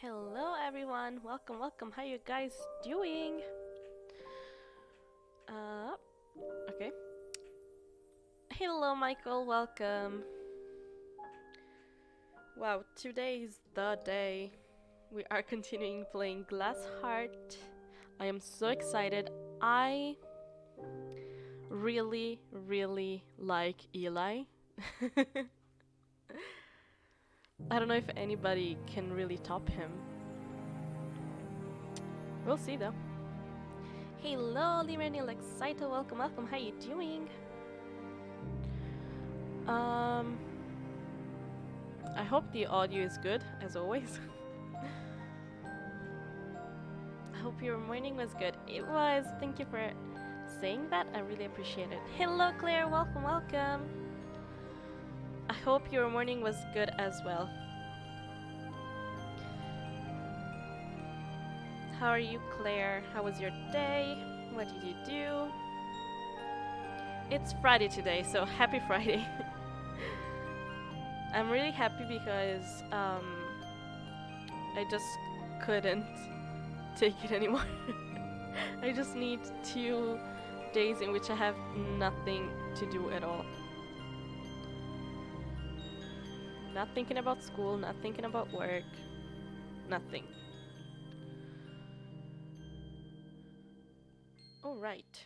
Hello everyone, welcome. How you guys doing? Uh, okay. Hello Michael, welcome. Wow, today is the day. We are continuing playing Glass Heart. I am so excited. I really like Eli. I don't know if anybody can really top him. We'll see though. Hello, Limerni Lexito, welcome. How you doing? Um, I hope the audio is good, as always. I hope your morning was good. It was. Thank you for saying that. I really appreciate it. Hello, Claire. Welcome. I hope your morning was good as well. How are you, Claire? How was your day? What did you do? It's Friday today, so happy Friday. I'm really happy because I just couldn't take it anymore. I just need 2 days in which I have nothing to do at all. Not thinking about school, not thinking about work, nothing. All right.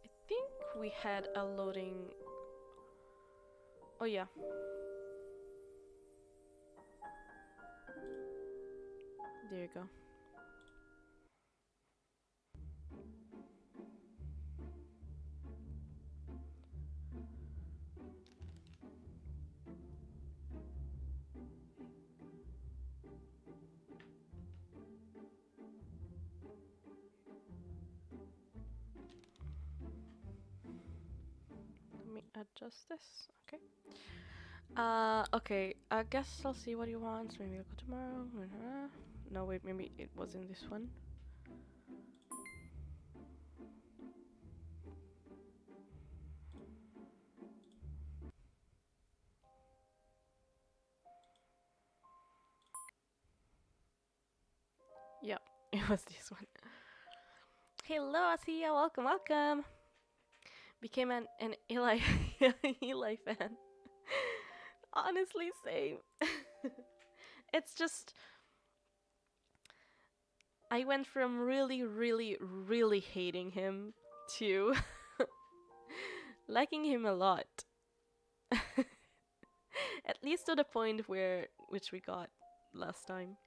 I think we had a loading. Oh yeah. There you go. Let me adjust this. Okay. Okay. I guess I'll see what he wants. Maybe I'll go tomorrow. No, wait. Maybe it was in this one. Yep, it was this one. Hello, Asiya. Welcome. Became an Eli Eli fan. Honestly, same. It's just I went from really hating him to liking him a lot. At least to the point which we got last time.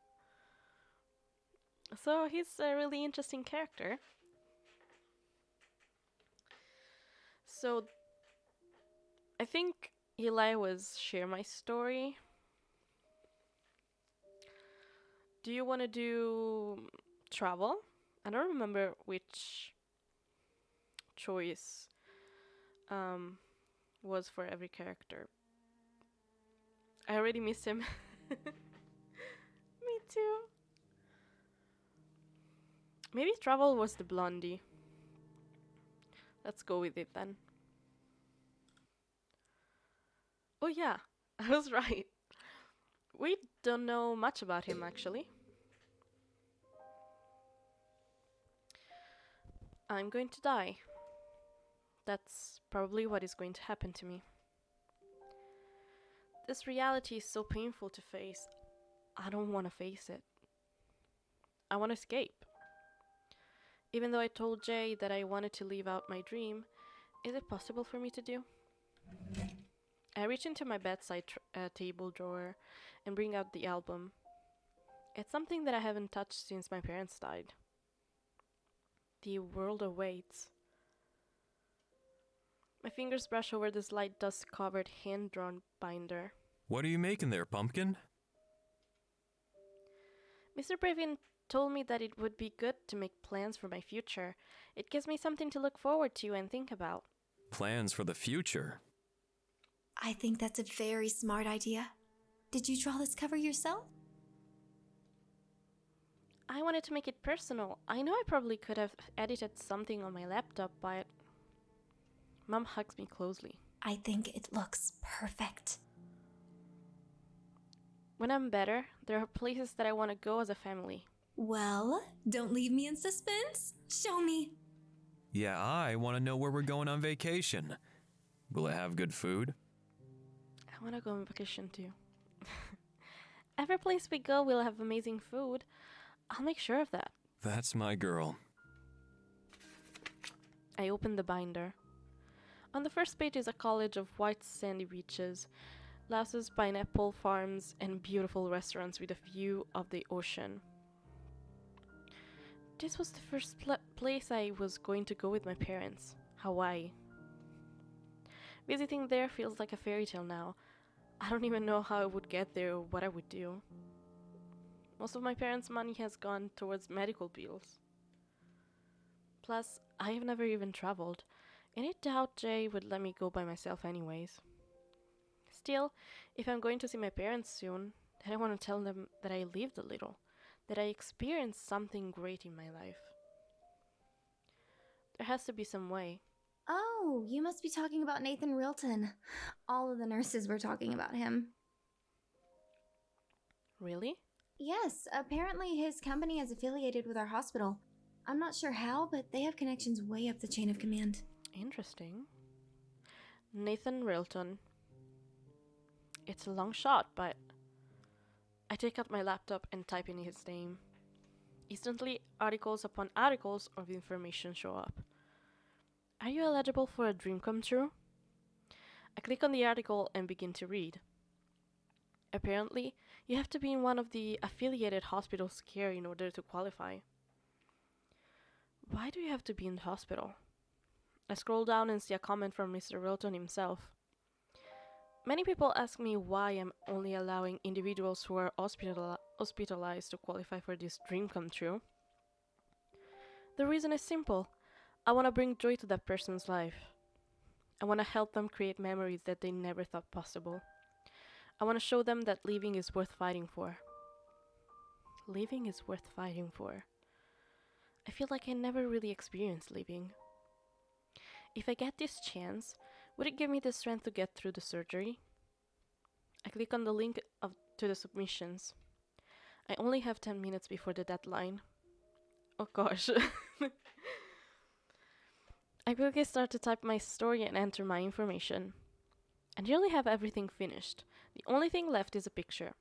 So he's a really interesting character. So I think Eli was share my story. Do you want to do travel? I don't remember which choice was for every character. I already miss him. Me too. Maybe travel was the blondie. Let's go with it then. Oh yeah, I was right. We don't know much about him actually. I'm going to die. That's probably what is going to happen to me. This reality is so painful to face. I don't want to face it. I want to escape. Even though I told Jay that I wanted to leave out my dream, is it possible for me to do? I reach into my bedside table drawer and bring out the album. It's something that I haven't touched since my parents died. The World Awaits. My fingers brush over the slight dust-covered hand-drawn binder. What are you making there, Pumpkin? Mr. Bravin told me that it would be good to make plans for my future. It gives me something to look forward to and think about. Plans for the future. I think that's a very smart idea. Did you draw this cover yourself? I wanted to make it personal. I know I probably could have edited something on my laptop, but Mom hugs me closely. I think it looks perfect. When I'm better, there are places that I want to go as a family. Well, don't leave me in suspense. Show me. Yeah, I want to know where we're going on vacation. Will it have good food? I want to go on vacation too. Every place we go will have amazing food. I'll make sure of that. That's my girl. I opened the binder. On the first page is a college of white sandy beaches, louses, pineapple farms, and beautiful restaurants with a view of the ocean. This was the first place I was going to go with my parents, Hawaii. Visiting there feels like a fairy tale now. I don't even know how I would get there or what I would do. Most of my parents' money has gone towards medical bills. Plus, I have never even traveled, and I doubt Jay would let me go by myself anyways. Still, if I'm going to see my parents soon, then I want to tell them that I lived a little, that I experienced something great in my life. There has to be some way. Oh, you must be talking about Nathan Rilton. All of the nurses were talking about him. Really? Yes, apparently his company is affiliated with our hospital. I'm not sure how, but they have connections way up the chain of command. Interesting. Nathan Rilton. It's a long shot, but I take out my laptop and type in his name. Instantly, articles upon articles of information show up. Are you eligible for a dream come true? I click on the article and begin to read. Apparently, you have to be in one of the affiliated hospitals here in order to qualify. Why do you have to be in the hospital? I scroll down and see a comment from Mr. Wilton himself. Many people ask me why I'm only allowing individuals who are hospitalized to qualify for this dream come true. The reason is simple. I want to bring joy to that person's life. I want to help them create memories that they never thought possible. I want to show them that living is worth fighting for. Living is worth fighting for. I feel like I never really experienced living. If I get this chance, would it give me the strength to get through the surgery? I click on the link to the submissions. I only have 10 minutes before the deadline. Oh gosh. I quickly start to type my story and enter my information. I nearly have everything finished. The only thing left is a picture.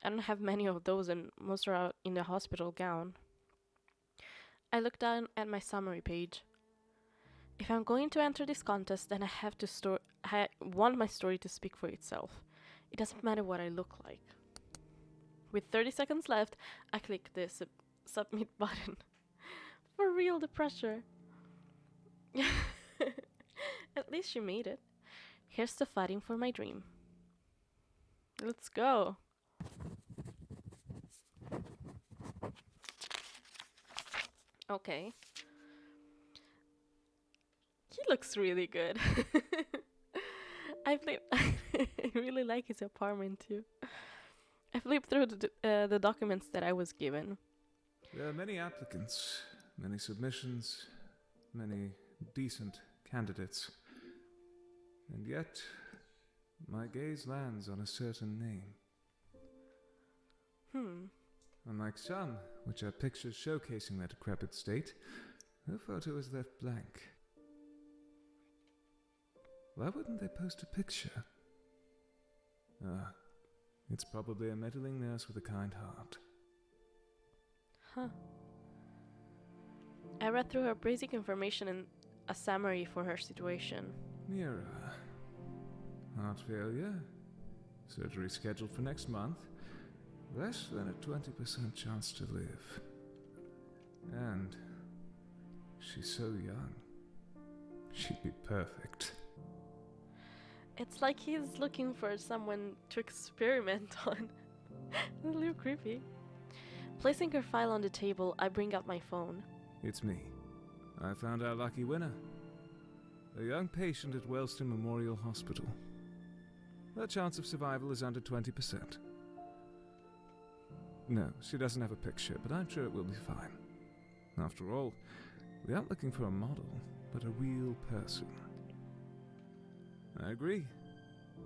I don't have many of those and most are out in the hospital gown. I look down at my summary page. If I'm going to enter this contest, then I want my story to speak for itself. It doesn't matter what I look like. With 30 seconds left, I click the submit button. For real, the pressure. At least she made it. Here's to fighting for my dream. Let's go. Okay. He looks really good. I really like his apartment too. I flipped through the documents that I was given. There are many applicants, many submissions, many decent candidates. And yet, my gaze lands on a certain name. Unlike some, which are pictures showcasing their decrepit state, her photo is left blank. Why wouldn't they post a picture? It's probably a meddling nurse with a kind heart. Huh. I read through her basic information and a summary for her situation. Mira. Heart failure. Surgery scheduled for next month. Less than a 20% chance to live. And she's so young. She'd be perfect. It's like he's looking for someone to experiment on. A little creepy. Placing her file on the table, I bring out my phone. It's me. I found our lucky winner. A young patient at Wellston Memorial Hospital. Her chance of survival is under 20%. No, she doesn't have a picture, but I'm sure it will be fine. After all, we aren't looking for a model, but a real person. I agree.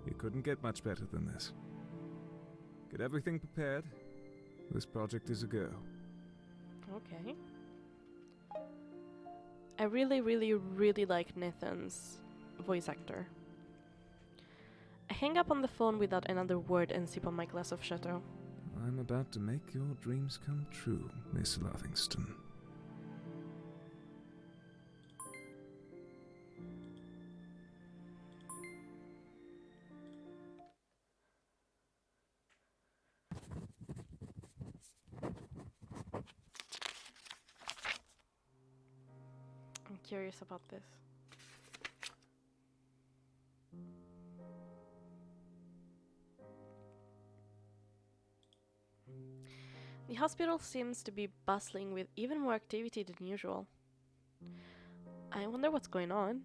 You couldn't get much better than this. Get everything prepared. This project is a go. Okay. I really, really, really like Nathan's voice actor. I hang up on the phone without another word and sip on my glass of Chateau. I'm about to make your dreams come true, Miss Livingston. I'm curious about this. The hospital seems to be bustling with even more activity than usual. I wonder what's going on.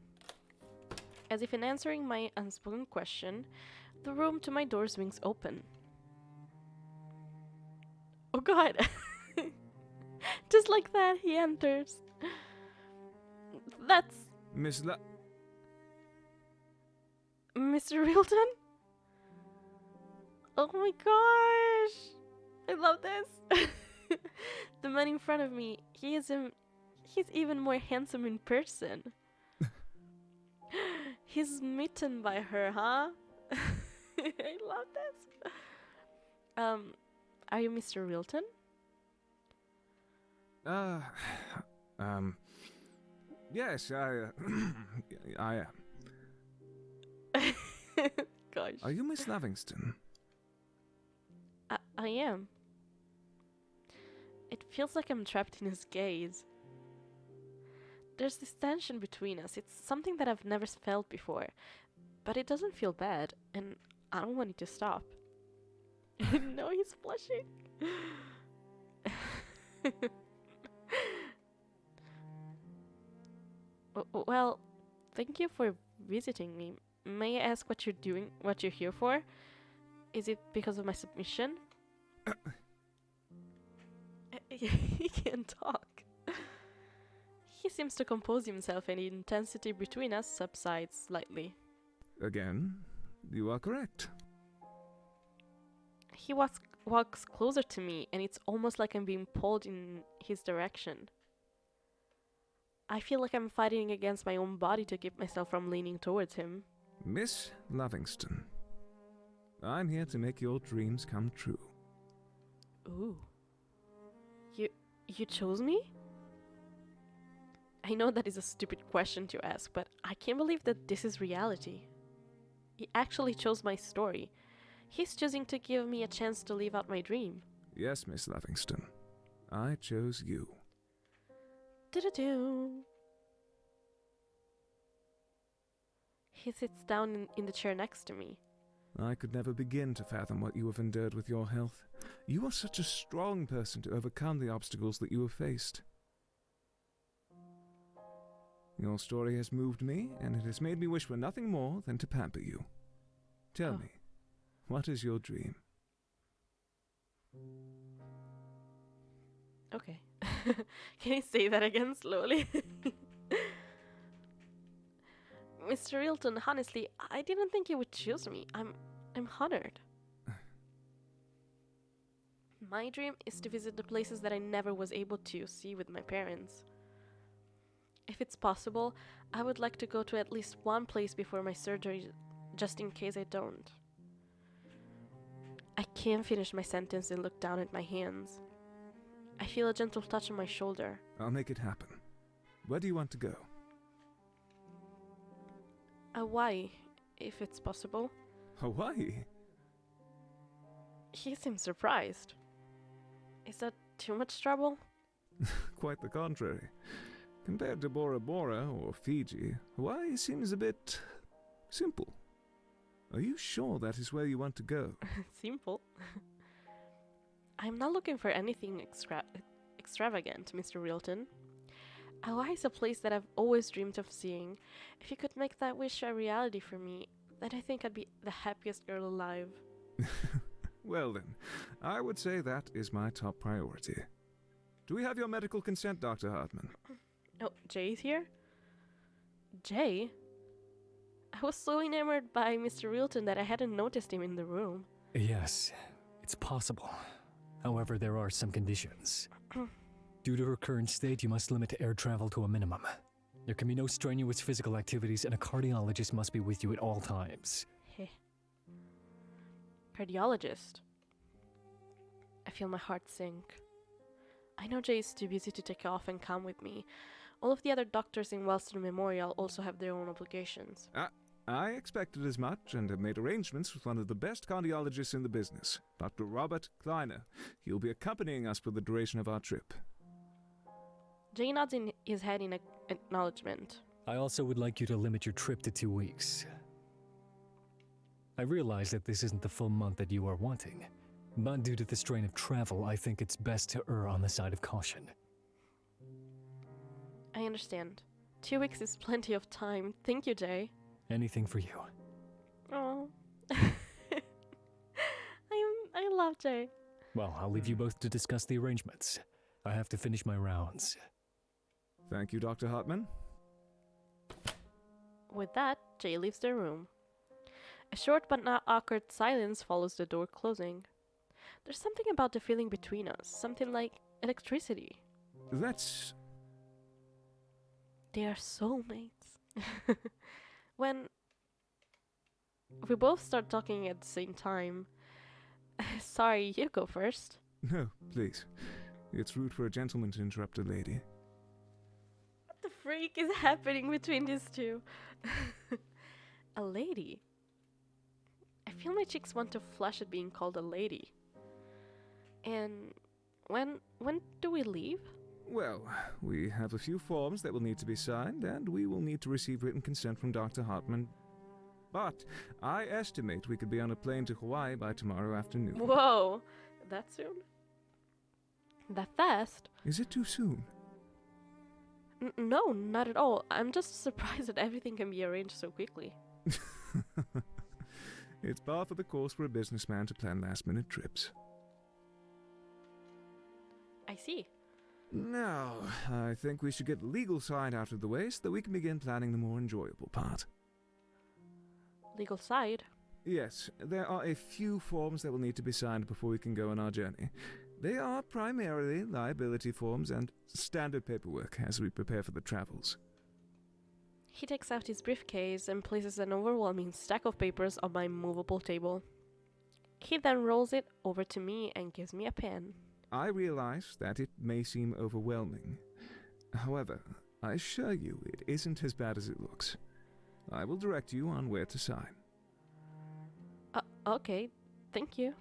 As if in answering my unspoken question, the room to my door swings open. Oh god! Just like that, he enters. That's Mr. Rilton? Oh my gosh! I love this! The man in front of me, he's even more handsome in person. He's smitten by her, huh? I love this. Are you Mr. Rilton? Yes, I am. Gosh. Are you Miss Livingston? I am. It feels like I'm trapped in his gaze. There's this tension between us. It's something that I've never felt before. But it doesn't feel bad, and I don't want it to stop. No, he's blushing. Well, thank you for visiting me. May I ask what you're doing, what you're here for? Is it because of my submission? He can't talk. He seems to compose himself and the intensity between us subsides slightly. Again, you are correct. He walks closer to me and it's almost like I'm being pulled in his direction. I feel like I'm fighting against my own body to keep myself from leaning towards him. Miss Livingston, I'm here to make your dreams come true. Ooh. You chose me? I know that is a stupid question to ask, but I can't believe that this is reality. He actually chose my story. He's choosing to give me a chance to live out my dream. Yes, Miss Livingston. I chose you. Do-do-do. He sits down in the chair next to me. I could never begin to fathom what you have endured with your health. You are such a strong person to overcome the obstacles that you have faced. Your story has moved me, and it has made me wish for nothing more than to pamper you. Tell me, what is your dream? Okay. Can you say that again slowly? Mr. Rilton, honestly, I didn't think you would choose me. I'm honored. My dream is to visit the places that I never was able to see with my parents. If it's possible, I would like to go to at least one place before my surgery, just in case I don't. I can't finish my sentence and look down at my hands. I feel a gentle touch on my shoulder. I'll make it happen. Where do you want to go? Hawaii, if it's possible. Hawaii? He seems surprised. Is that too much trouble? Quite the contrary. Compared to Bora Bora or Fiji, Hawaii seems a bit simple. Are you sure that is where you want to go? Simple. I'm not looking for anything extravagant, Mr. Rilton. Hawaii is a place that I've always dreamed of seeing. If you could make that wish a reality for me, then I think I'd be the happiest girl alive. Well then, I would say that is my top priority. Do we have your medical consent, Dr. Hartman? Oh, Jay's here? Jay? I was so enamored by Mr. Wilton that I hadn't noticed him in the room. Yes, it's possible. However, there are some conditions. Due to her current state, you must limit air travel to a minimum. There can be no strenuous physical activities, and a cardiologist must be with you at all times. Heh. Cardiologist. I feel my heart sink. I know Jay is too busy to take off and come with me. All of the other doctors in Wellston Memorial also have their own obligations. I expected as much and have made arrangements with one of the best cardiologists in the business, Dr. Robert Kleiner. He'll be accompanying us for the duration of our trip. Jay nods in his head in acknowledgement. I also would like you to limit your trip to 2 weeks. I realize that this isn't the full month that you are wanting, but due to the strain of travel, I think it's best to err on the side of caution. I understand. 2 weeks is plenty of time. Thank you, Jay. Anything for you. Oh. I love Jay. Well, I'll leave you both to discuss the arrangements. I have to finish my rounds. Thank you, Dr. Hartman. With that, Jay leaves the room. A short but not awkward silence follows the door closing. There's something about the feeling between us, something like electricity. That's... They are soulmates. When we both start talking at the same time. Sorry, you go first. No, please. It's rude for a gentleman to interrupt a lady. What the freak is happening between these two? A lady? I feel my cheeks want to flush at being called a lady. And when do we leave? Well, we have a few forms that will need to be signed, and we will need to receive written consent from Dr. Hartman. But I estimate we could be on a plane to Hawaii by tomorrow afternoon. Whoa, that soon? That fast? Is it too soon? No, not at all. I'm just surprised that everything can be arranged so quickly. It's par for the course for a businessman to plan last-minute trips. I see. Now, I think we should get the legal side out of the way so that we can begin planning the more enjoyable part. Legal side? Yes, there are a few forms that will need to be signed before we can go on our journey. They are primarily liability forms and standard paperwork as we prepare for the travels. He takes out his briefcase and places an overwhelming stack of papers on my movable table. He then rolls it over to me and gives me a pen. I realize that it may seem overwhelming. However, I assure you it isn't as bad as it looks. I will direct you on where to sign. Okay, thank you.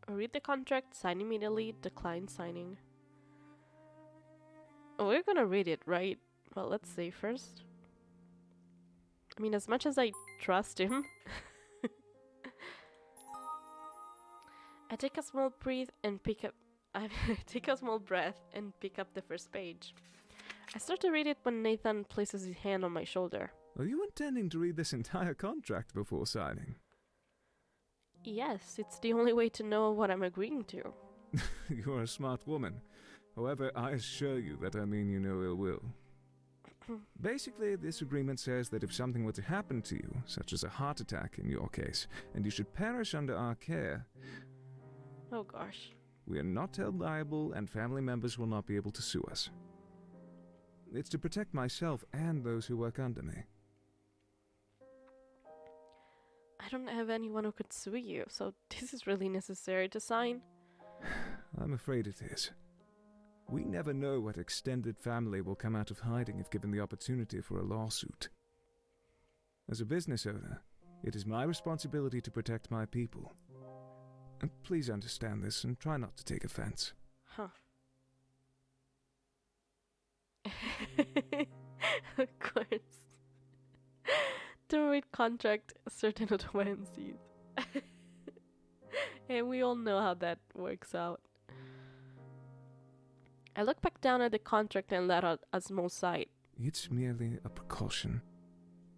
Read the contract, sign immediately, decline signing. We're gonna read it, right? Well, let's see first. I mean, as much as I trust him. I take a small breath and pick up. I take a small breath and pick up the first page. I start to read it when Nathan places his hand on my shoulder. Are you intending to read this entire contract before signing? Yes, it's the only way to know what I'm agreeing to. You're a smart woman. However, I assure you that I mean you no ill will. Basically, this agreement says that if something were to happen to you, such as a heart attack in your case, and you should perish under our care, Oh gosh. we are not held liable and family members will not be able to sue us. It's to protect myself and those who work under me. I don't have anyone who could sue you, so this is really necessary to sign. I'm afraid it is. We never know what extended family will come out of hiding if given the opportunity for a lawsuit. As a business owner, it is my responsibility to protect my people. And please understand this and try not to take offense. Huh. Of course. Don't read contract certain advances. And we all know how that works out. I look back down at the contract and let out a small sigh. It's merely a precaution.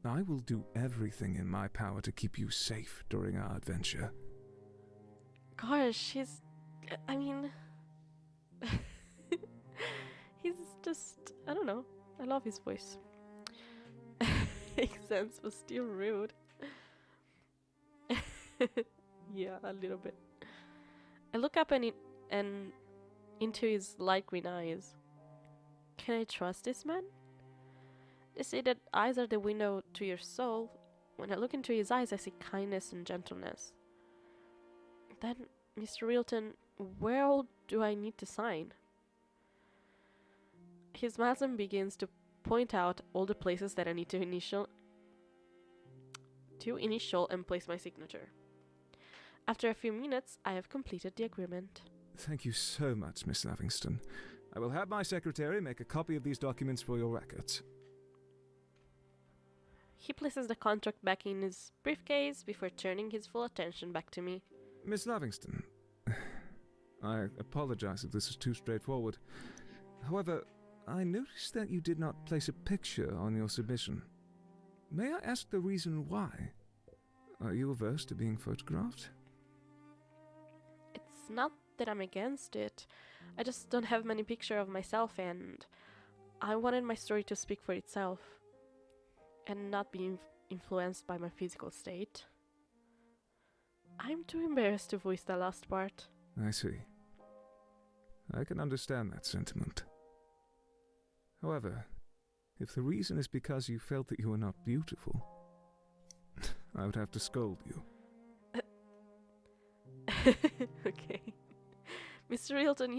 I will do everything in my power to keep you safe during our adventure. Gosh, I mean... he's just... I don't know. I love his voice. makes sense, but still rude. Yeah, a little bit. I look up and into his light green eyes. Can I trust this man? They say that eyes are the window to your soul. When I look into his eyes, I see kindness and gentleness. Then, Mr. Realton, where all do I need to sign? He smiles and begins to point out all the places that I need to initial and place my signature. After a few minutes, I have completed the agreement. Thank you so much, Miss Livingston. I will have my secretary make a copy of these documents for your records. He places the contract back in his briefcase before turning his full attention back to me. Miss Livingston, I apologize if this is too straightforward. However, I noticed that you did not place a picture on your submission. May I ask the reason why? Are you averse to being photographed? It's not that I'm against it. I just don't have many pictures of myself, and I wanted my story to speak for itself and not be influenced by my physical state. I'm too embarrassed to voice the last part. I see. I can understand that sentiment. However, if the reason is because you felt that you were not beautiful, I would have to scold you. Okay. Mr. Realton,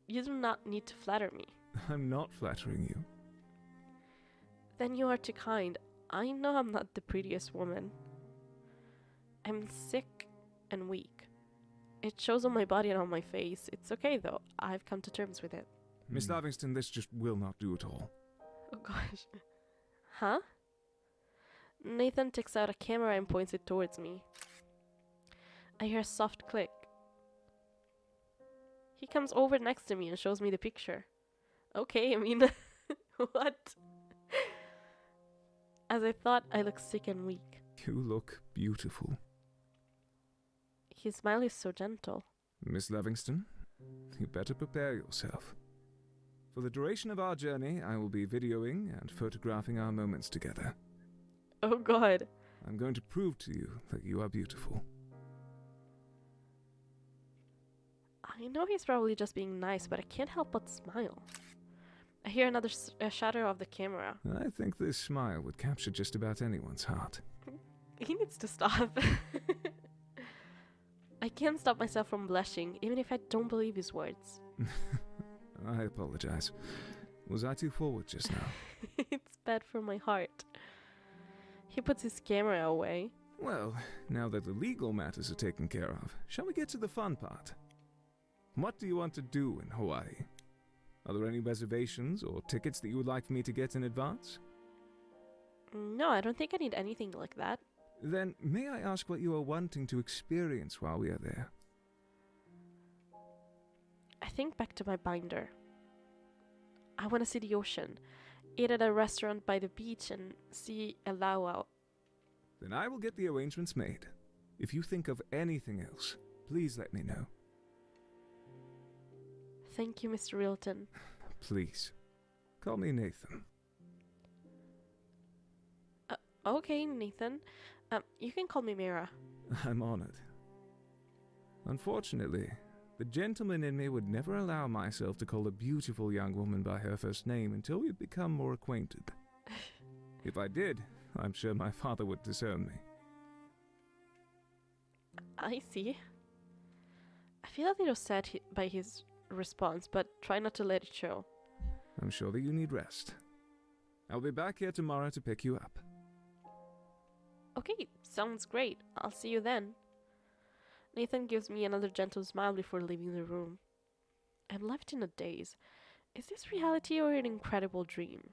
you do not need to flatter me. I'm not flattering you. Then you are too kind. I know I'm not the prettiest woman. I'm sick and weak. It shows on my body and on my face. It's okay though. I've come to terms with it. Miss Livingston, this just will not do at all. Oh gosh. Huh? Nathan takes out a camera and points it towards me. I hear a soft click. He comes over next to me and shows me the picture. Okay, I mean, what? As I thought, I look sick and weak. You look beautiful. His smile is so gentle. Miss Livingston, you better prepare yourself. For the duration of our journey, I will be videoing and photographing our moments together. Oh god. I'm going to prove to you that you are beautiful. I know he's probably just being nice, but I can't help but smile. I hear another shatter of the camera. I think this smile would capture just about anyone's heart. He needs to stop. I can't stop myself from blushing, even if I don't believe his words. I apologize. Was I too forward just now? It's bad for my heart. He puts his camera away. Well, now that the legal matters are taken care of, shall we get to the fun part? What do you want to do in Hawaii? Are there any reservations or tickets that you would like for me to get in advance? No, I don't think I need anything like that. Then, may I ask what you are wanting to experience while we are there? I think back to my binder. I want to see the ocean, eat at a restaurant by the beach, and see a luau. Then I will get the arrangements made. If you think of anything else, please let me know. Thank you, Mr. Realton. Please. Call me Nathan. Okay, Nathan. You can call me Mira. I'm honored. Unfortunately, the gentleman in me would never allow myself to call a beautiful young woman by her first name until we'd become more acquainted. If I did, I'm sure my father would disown me. I see. I feel a little sad by his response, but try not to let it show. I'm sure that you need rest. I'll be back here tomorrow to pick you up. Okay, sounds great. I'll see you then. Nathan gives me another gentle smile before leaving the room. I'm left in a daze. Is this reality or an incredible dream?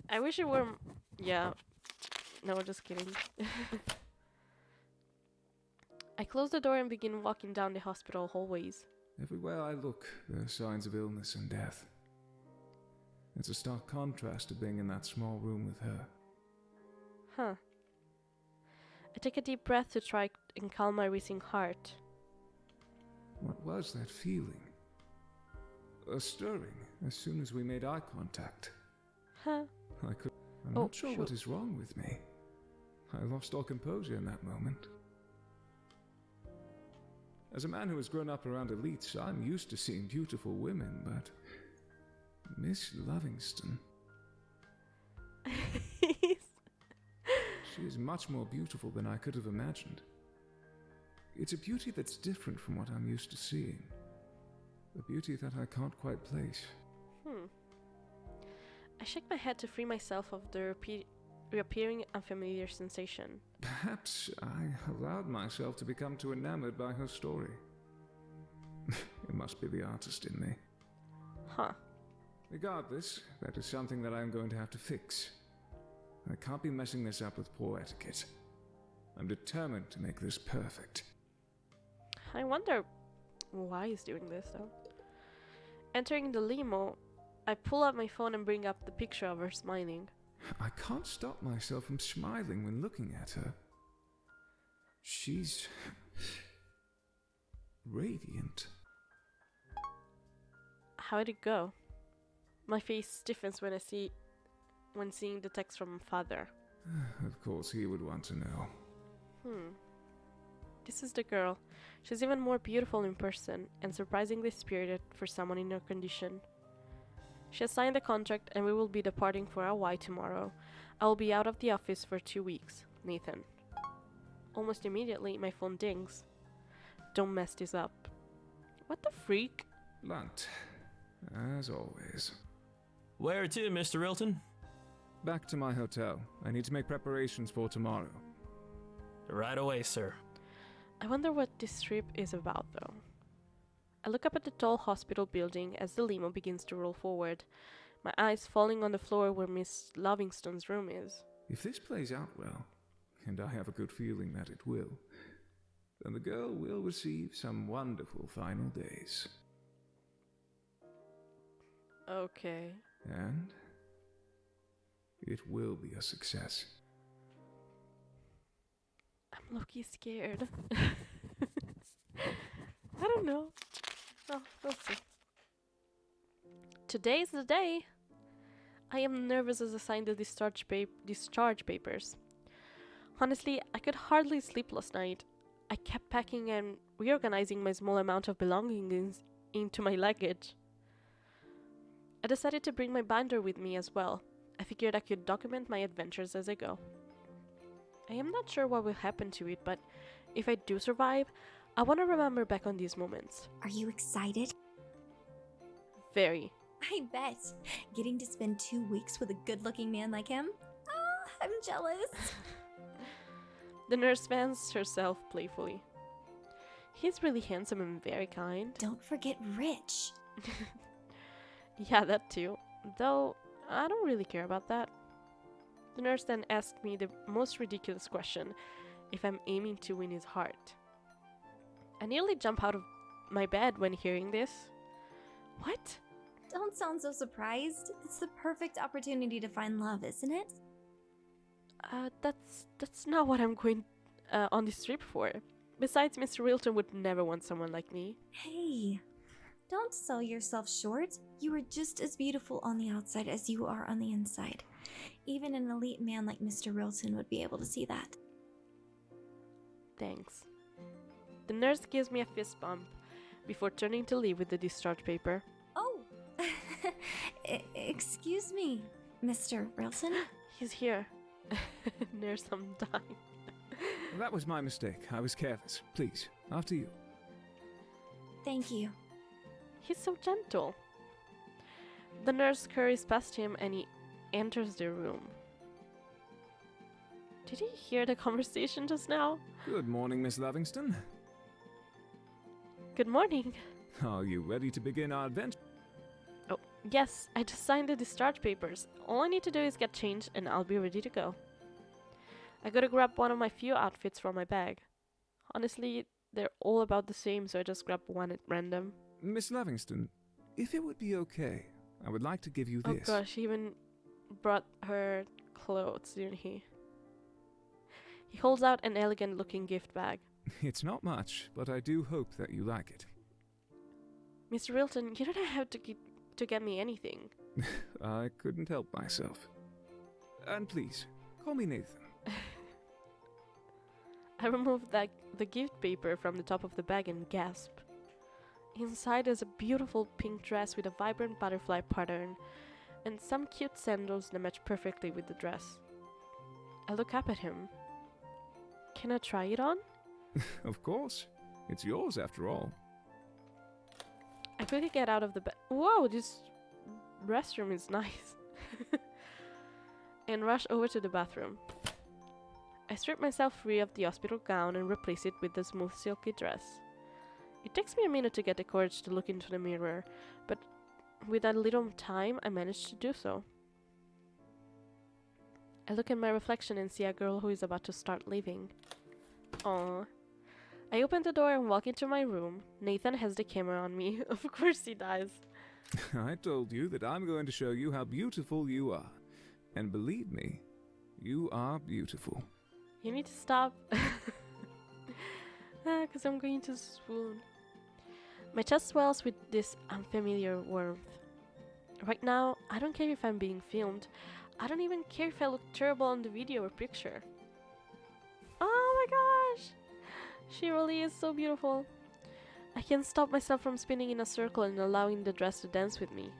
I wish it were... Yeah. No, just kidding. I close the door and begin walking down the hospital hallways. Everywhere I look, there are signs of illness and death. It's a stark contrast to being in that small room with her. Huh. I take a deep breath to try and calm my racing heart. What was that feeling? A stirring as soon as we made eye contact. Huh? I'm Oh, not sure what shoot. is wrong with me. I lost all composure in that moment. As a man who has grown up around elites, I'm used to seeing beautiful women, but Miss Lovingston, she is much more beautiful than I could have imagined. It's a beauty that's different from what I'm used to seeing. A beauty that I can't quite place. I shake my head to free myself of the reappearing unfamiliar sensation. Perhaps I allowed myself to become too enamored by her story. It must be the artist in me. Huh. Regardless, that is something that I'm going to have to fix. I can't be messing this up with poor etiquette. I'm determined to make this perfect. I wonder why he's doing this though. Entering the limo, I pull out my phone and bring up the picture of her smiling. I can't stop myself from smiling when looking at her. She's radiant. How'd it go? My face stiffens when seeing the text from father. Of course, he would want to know. This is the girl. She's even more beautiful in person and surprisingly spirited for someone in her condition. She has signed the contract and we will be departing for Hawaii tomorrow. I will be out of the office for 2 weeks. Nathan. Almost immediately, my phone dings. Don't mess this up. What the freak? Blunt, as always. Where to, Mr. Rilton? Back to my hotel. I need to make preparations for tomorrow. Right away, sir. I wonder what this trip is about, though. I look up at the tall hospital building as the limo begins to roll forward, my eyes falling on the floor where Miss Lovingston's room is. If this plays out well, and I have a good feeling that it will, then the girl will receive some wonderful final days. Okay. And it will be a success. I'm low-key scared. I don't know. Oh, we'll see. Today's the day. I am nervous as I sign the discharge papers. Honestly, I could hardly sleep last night. I kept packing and reorganizing my small amount of belongings into my luggage. I decided to bring my binder with me as well. I figured I could document my adventures as I go. I am not sure what will happen to it, but if I do survive, I want to remember back on these moments. Are you excited? Very. I bet. Getting to spend 2 weeks with a good-looking man like him? Oh, I'm jealous. The nurse fans herself playfully. He's really handsome and very kind. Don't forget Rich. Yeah, that too. Though, I don't really care about that. The nurse then asked me the most ridiculous question, if I'm aiming to win his heart. I nearly jump out of my bed when hearing this. What? Don't sound so surprised. It's the perfect opportunity to find love, isn't it? That's not what I'm going on this trip for. Besides, Mr. Wilton would never want someone like me. Hey, don't sell yourself short. You are just as beautiful on the outside as you are on the inside. Even an elite man like Mr. Rilton would be able to see that. Thanks. The nurse gives me a fist bump before turning to leave with the discharge paper. Oh, excuse me, Mr. Rilton? He's here. Nurse, I'm dying. That was my mistake. I was careless. Please, after you. Thank you. He's so gentle. The nurse scurries past him and he enters the room. Did he hear the conversation just now? Good morning, Miss Lovingston. Good morning. Are you ready to begin our adventure? Oh, yes, I just signed the discharge papers. All I need to do is get changed and I'll be ready to go. I gotta grab one of my few outfits from my bag. Honestly, they're all about the same, so I just grab one at random. Miss Lovingston, if it would be okay, I would like to give you Oh this. gosh, he even brought her clothes, didn't he? He holds out an elegant looking gift bag. It's not much, but I do hope that you like it. Mr. Wilton, you don't have to to get me anything. I couldn't help myself. And please, call me Nathan. I removed the gift paper from the top of the bag and gasped. Inside is a beautiful pink dress with a vibrant butterfly pattern and some cute sandals that match perfectly with the dress. I look up at him. Can I try it on? Of course. It's yours after all. I quickly get out of the bed. Whoa, this restroom is nice. And rush over to the bathroom. I strip myself free of the hospital gown and replace it with the smooth silky dress. It takes me a minute to get the courage to look into the mirror, but with a little time I manage to do so. I look at my reflection and see a girl who is about to start leaving. Aww. I open the door and walk into my room. Nathan has the camera on me. Of course he does. I told you that I'm going to show you how beautiful you are. And believe me, you are beautiful. You need to stop. Because I'm going to swoon. My chest swells with this unfamiliar warmth. Right now, I don't care if I'm being filmed. I don't even care if I look terrible on the video or picture. Oh my gosh! She really is so beautiful. I can't stop myself from spinning in a circle and allowing the dress to dance with me.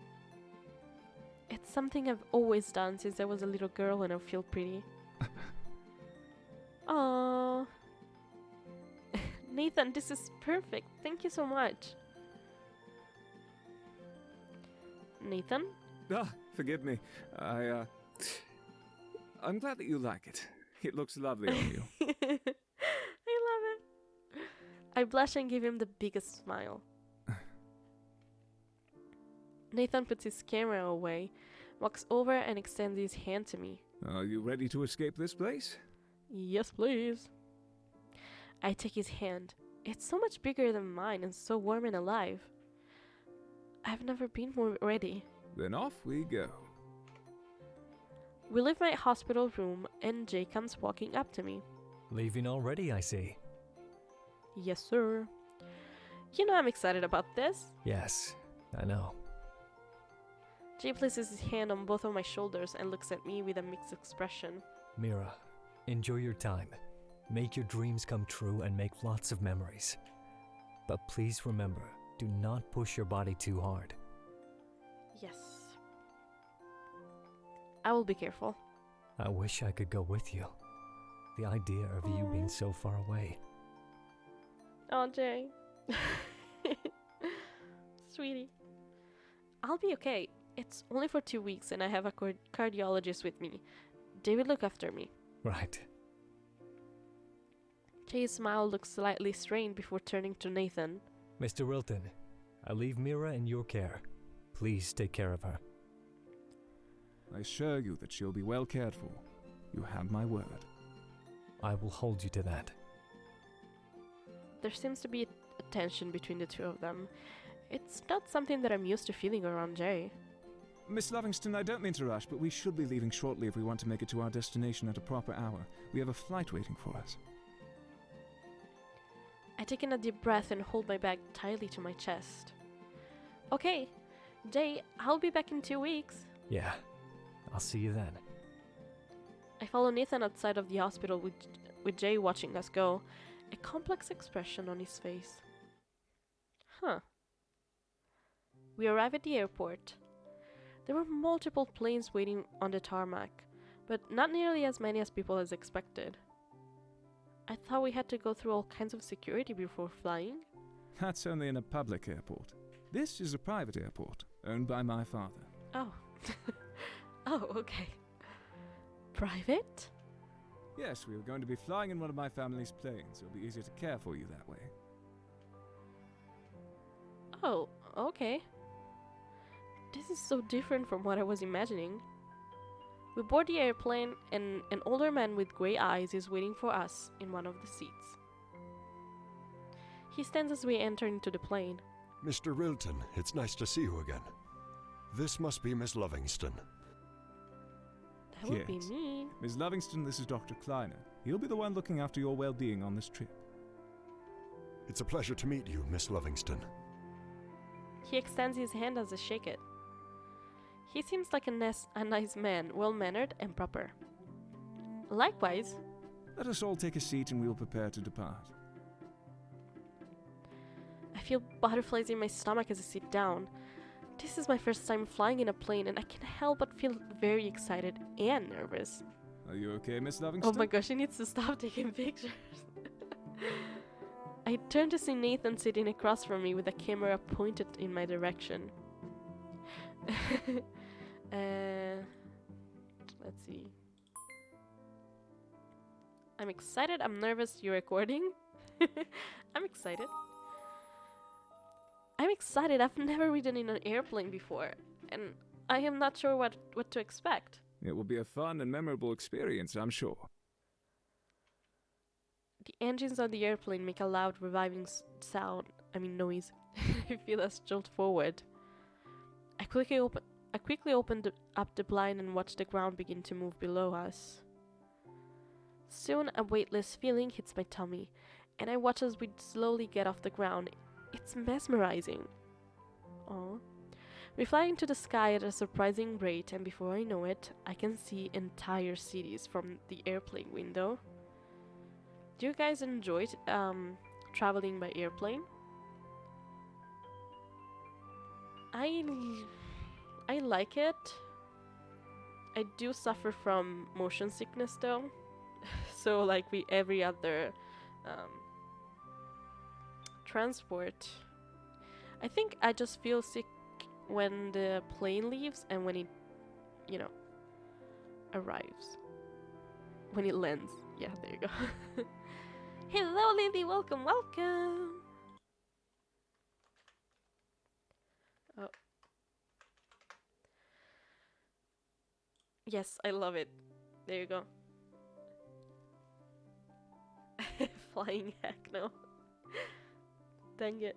It's something I've always done since I was a little girl and I feel pretty. Aww. Nathan, this is perfect. Thank you so much. Nathan? Forgive me. I'm glad that you like it. It looks lovely on you. I love it. I blush and give him the biggest smile. Nathan puts his camera away, walks over and extends his hand to me. Are you ready to escape this place? Yes, please. I take his hand. It's so much bigger than mine and so warm and alive. I've never been more ready. Then off we go. We leave my hospital room and Jay comes walking up to me. Leaving already, I see. Yes, sir. You know I'm excited about this. Yes, I know. Jay places his hand on both of my shoulders and looks at me with a mixed expression. Mira, enjoy your time. Make your dreams come true and make lots of memories. But please remember, do not push your body too hard. Yes. I will be careful. I wish I could go with you. The idea of you being so far away. Oh, Jay. Sweetie. I'll be okay. It's only for 2 weeks and I have a cardiologist with me. They will look after me. Right. Jay's smile looks slightly strained before turning to Nathan. Mr. Wilton, I leave Mira in your care. Please take care of her. I assure you that she'll be well cared for. You have my word. I will hold you to that. There seems to be a tension between the two of them. It's not something that I'm used to feeling around Jay. Miss Lovingston, I don't mean to rush, but we should be leaving shortly if we want to make it to our destination at a proper hour. We have a flight waiting for us. I take in a deep breath and hold my bag tightly to my chest. Okay, Jay, I'll be back in 2 weeks. Yeah, I'll see you then. I follow Nathan outside of the hospital with Jay watching us go, a complex expression on his face. Huh. We arrive at the airport. There were multiple planes waiting on the tarmac, but not nearly as many as people as expected. I thought we had to go through all kinds of security before flying. That's only in a public airport. This is a private airport, owned by my father. Oh. Oh, okay. Private? Yes, we were going to be flying in one of my family's planes. It'll be easier to care for you that way. Oh, okay. This is so different from what I was imagining. We board the airplane and an older man with grey eyes is waiting for us in one of the seats. He stands as we enter into the plane. Mr. Rilton, it's nice to see you again. This must be Miss Lovingston. That would be Yes. me. Miss Lovingston, this is Dr. Kleiner. He'll be the one looking after your well-being on this trip. It's a pleasure to meet you, Miss Lovingston. He extends his hand as I shake it. He seems like a nice man, well-mannered and proper. Likewise. Let us all take a seat and we will prepare to depart. I feel butterflies in my stomach as I sit down. This is my first time flying in a plane and I can't help but feel very excited and nervous. Are you okay, Miss Livingston? Oh my gosh, he needs to stop taking pictures. I turned to see Nathan sitting across from me with the camera pointed in my direction. Let's see. I'm excited, I'm nervous, you're recording? I'm excited. I'm excited, I've never ridden in an airplane before, and I am not sure what to expect. It will be a fun and memorable experience, I'm sure. The engines on the airplane make a loud reviving noise. I feel us jolt forward. I quickly opened up the blind and watched the ground begin to move below us. Soon a weightless feeling hits my tummy, and I watch as we slowly get off the ground. It's mesmerizing. Aww. We fly into the sky at a surprising rate, and before I know it, I can see entire cities from the airplane window. Do you guys enjoy traveling by airplane? I like it. I do suffer from motion sickness though. So like every other transport, I think I just feel sick when the plane leaves and when it, arrives. When it lands. Yeah, there you go. Hello, Lily. Welcome, welcome. Oh. Yes, I love it. There you go. Flying heck no. Dang it.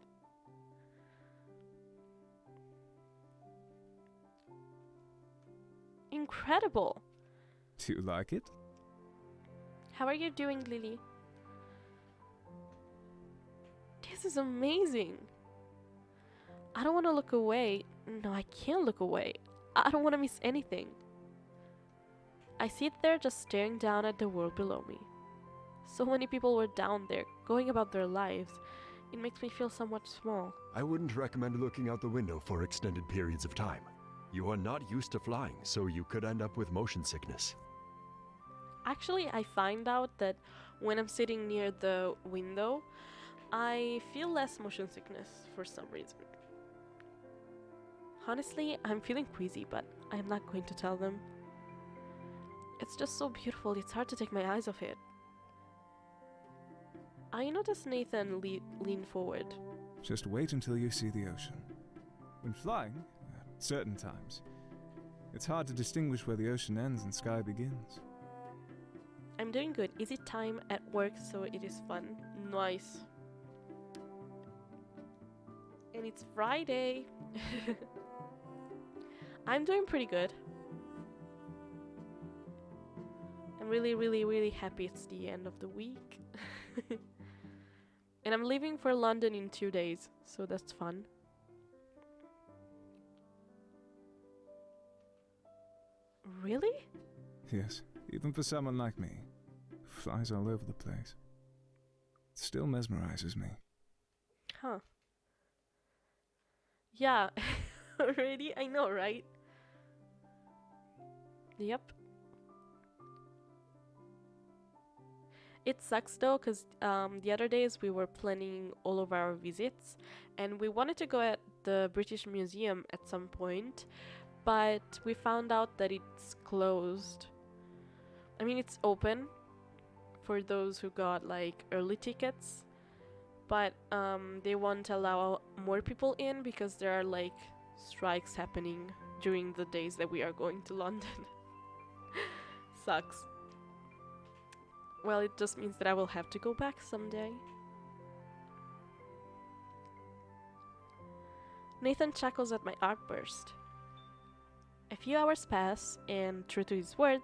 Incredible. Do you like it? How are you doing, Lily? This is amazing. I don't want to look away. No, I can't look away. I don't want to miss anything. I sit there just staring down at the world below me. So many people were down there, going about their lives. It makes me feel somewhat small. I wouldn't recommend looking out the window for extended periods of time. You are not used to flying, so you could end up with motion sickness. Actually, I find out that when I'm sitting near the window, I feel less motion sickness for some reason. Honestly, I'm feeling queasy, but I'm not going to tell them. It's just so beautiful, it's hard to take my eyes off it. I noticed Nathan lean forward. Just wait until you see the ocean. When flying, at certain times, it's hard to distinguish where the ocean ends and sky begins. I'm doing good. Easy time at work, so it is fun. Nice. And it's Friday. I'm doing pretty good. I'm really happy it's the end of the week. And I'm leaving for London in 2 days, so that's fun. Really? Yes, even for someone like me, who flies all over the place. It still mesmerizes me. Huh. Yeah, already? I know, right? Yep. It sucks though, because the other days we were planning all of our visits, and we wanted to go at the British Museum at some point, but we found out that it's closed. I mean, it's open for those who got like early tickets, but they won't allow more people in because there are like strikes happening during the days that we are going to London. Sucks. Well, it just means that I will have to go back someday. Nathan chuckles at my outburst. A few hours pass, and true to his word,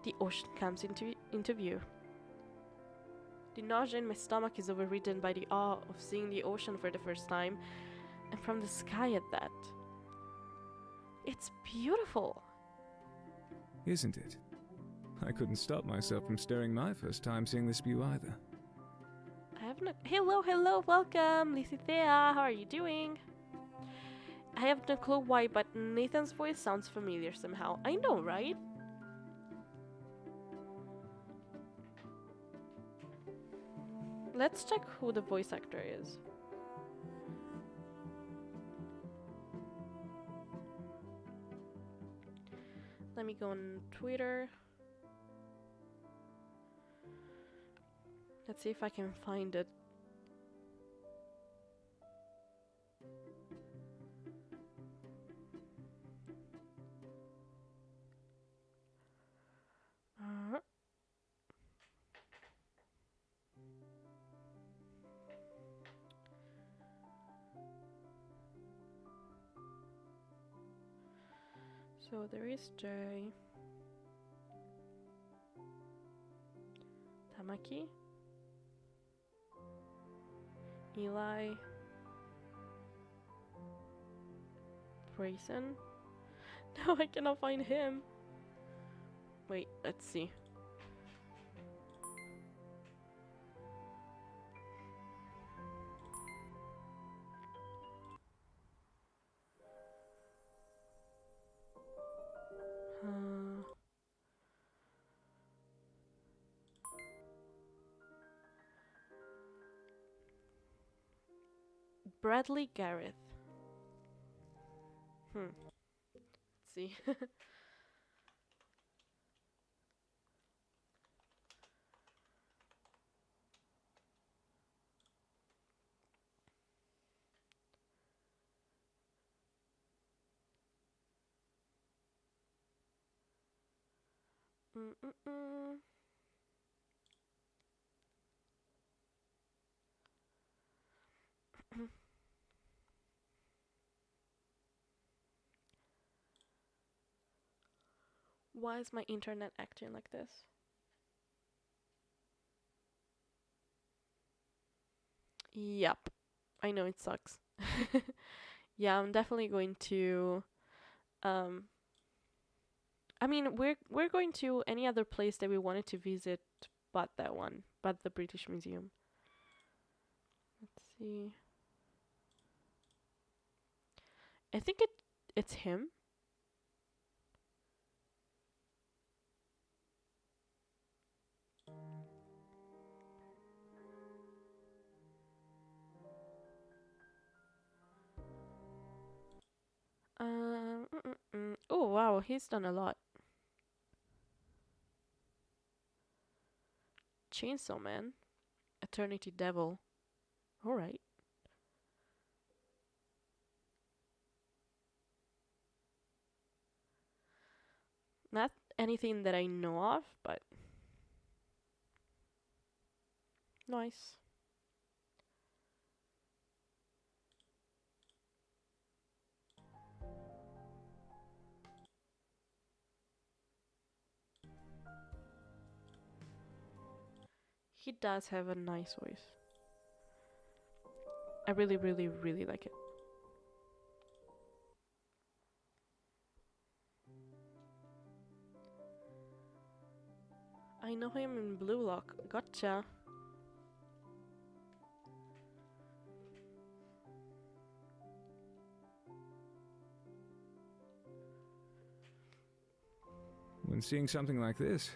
the ocean comes into view. The nausea in my stomach is overridden by the awe of seeing the ocean for the first time, and from the sky at that. It's beautiful. Isn't it? I couldn't stop myself from staring my first time seeing this view either. I have no. Hello, welcome, Lysithea. How are you doing? I have no clue why, but Nathan's voice sounds familiar somehow. I know, right? Let's check who the voice actor is. Let me go on Twitter. Let's see if I can find it. So there is Jay. Tamaki. Eli. Grayson. No, I cannot find him. Wait, let's see. Bradley Gareth. Let's see. Why is my internet acting like this? Yep. I know it sucks. Yeah, I'm definitely going to I mean, we're going to any other place that we wanted to visit but that one, but the British Museum. Let's see. I think it's him. Oh wow, he's done a lot. Chainsaw Man, Eternity Devil. All right. Not anything that I know of, but nice. He does have a nice voice. I really, really, really like it. I know him in Blue Lock. Gotcha. When seeing something like this,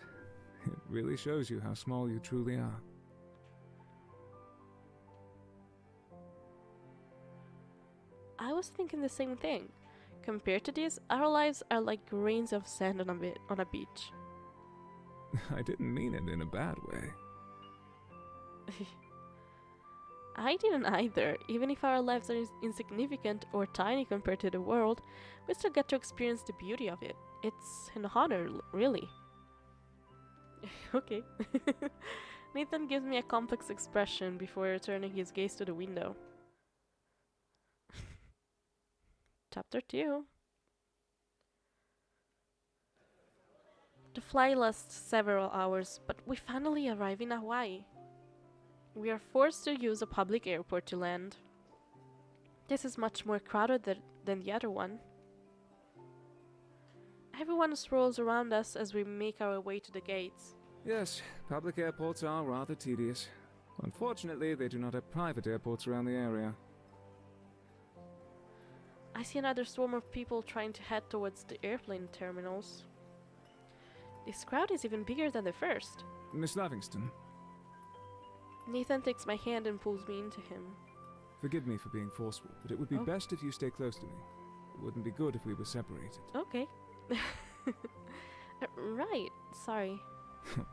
it really shows you how small you truly are. I was thinking the same thing. Compared to this, our lives are like grains of sand on a beach. I didn't mean it in a bad way. I didn't either. Even if our lives are insignificant or tiny compared to the world, we still get to experience the beauty of it. It's an honor, really. Okay. Nathan gives me a complex expression before returning his gaze to the window. Chapter 2. The flight lasts several hours, but we finally arrive in Hawaii. We are forced to use a public airport to land. This is much more crowded than the other one. Everyone strolls around us as we make our way to the gates. Yes, public airports are rather tedious. Unfortunately, they do not have private airports around the area. I see another swarm of people trying to head towards the airplane terminals. This crowd is even bigger than the first. Miss Livingston, Nathan takes my hand and pulls me into him. forgive me for being forceful, but it would be Oh. best if you stay close to me. It wouldn't be good if we were separated. Okay. Right, sorry.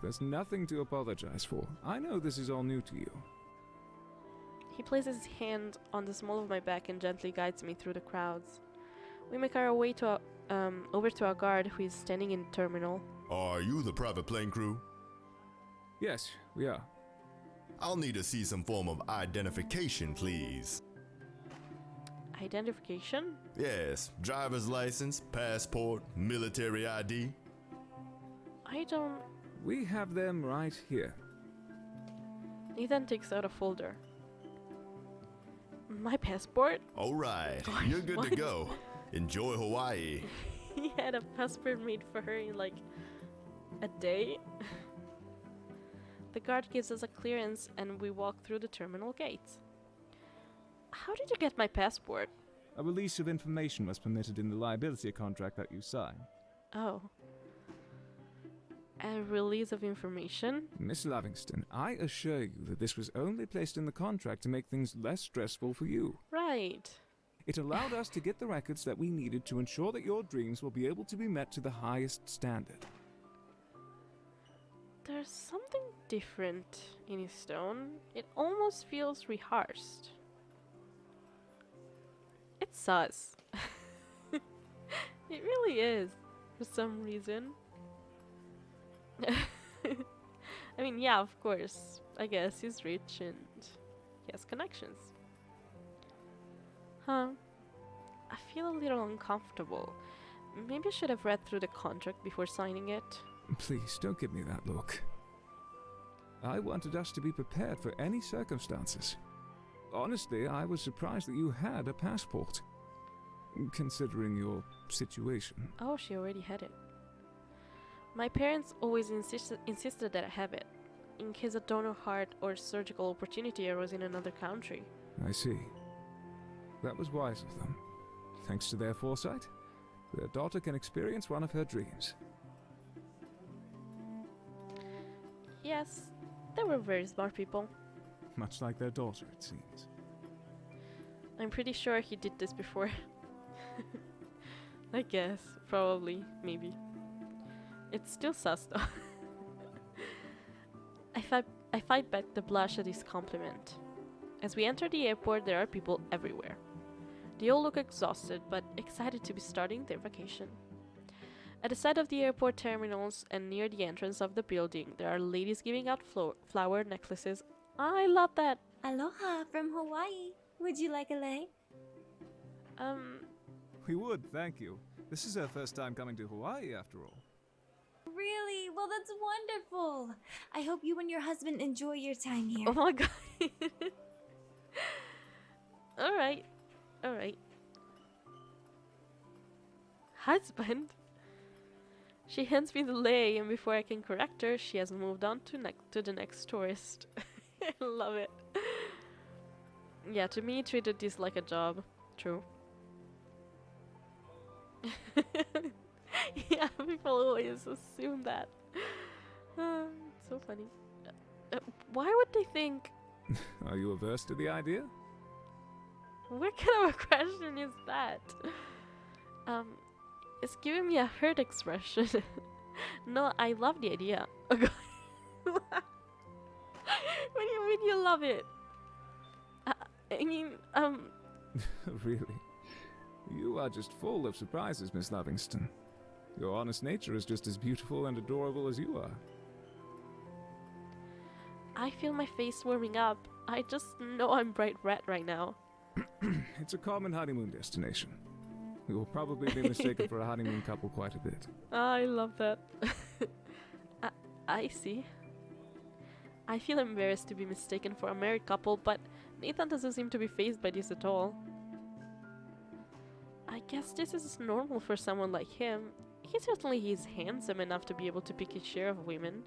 There's nothing to apologize for. I know this is all new to you. He places his hand on the small of my back and gently guides me through the crowds. We make our way to over to our guard who is standing in the terminal. Are you the private plane crew? Yes, we are. I'll need to see some form of identification, please. Identification? Yes, driver's license, passport, military ID. I don't... We have them right here. Nathan takes out a folder. My passport? All right, Gosh, you're good to what? go. Enjoy Hawaii. He had a passport made for her in like a day. The guard gives us a clearance and we walk through the terminal gates. How did you get my passport? A release of information was permitted in the liability contract that you signed. Oh. A release of information? Miss Livingston, I assure you that this was only placed in the contract to make things less stressful for you. Right. It allowed us to get the records that we needed to ensure that your dreams will be able to be met to the highest standard. There's something different in his tone. It almost feels rehearsed. It's sus. It really is, for some reason. I mean, yeah, of course. I guess he's rich and he has connections. Huh. I feel a little uncomfortable. Maybe I should have read through the contract before signing it. Please, don't give me that look. I wanted us to be prepared for any circumstances. Honestly, I was surprised that you had a passport, considering your situation. Oh, she already had it. My parents always insisted that I have it, in case a donor heart or surgical opportunity arose in another country. I see. That was wise of them. Thanks to their foresight, their daughter can experience one of her dreams. Yes, they were very smart people. Much like their daughter, it seems. I'm pretty sure he did this before. I guess, probably, maybe. It's still sus though. I fight back the blush at his compliment. As we enter the airport, there are people everywhere. They all look exhausted, but excited to be starting their vacation. At the side of the airport terminals and near the entrance of the building, there are ladies giving out flower necklaces. I love that! Aloha from Hawaii. Would you like a lei? We would, thank you. This is our first time coming to Hawaii, after all. Really? Well, that's wonderful. I hope you and your husband enjoy your time here. Oh my god. Alright. Alright. Husband? She hands me the lei, and before I can correct her, she has moved on to the next tourist. I love it. Yeah, to me, treated this like a job. True. Yeah, people always assume that. It's so funny. Why would they think... Are you averse to the idea? What kind of a question is that? It's giving me a hurt expression. No, I love the idea. What do you mean you love it? I mean, Really? You are just full of surprises, Miss Livingston. Your honest nature is just as beautiful and adorable as you are. I feel my face warming up. I just know I'm bright red right now. It's a common honeymoon destination. We will probably be mistaken for a honeymoon couple quite a bit. I love that. I see. I feel embarrassed to be mistaken for a married couple, but Nathan doesn't seem to be fazed by this at all. I guess this is normal for someone like him. certainly he's handsome enough to be able to pick his share of women.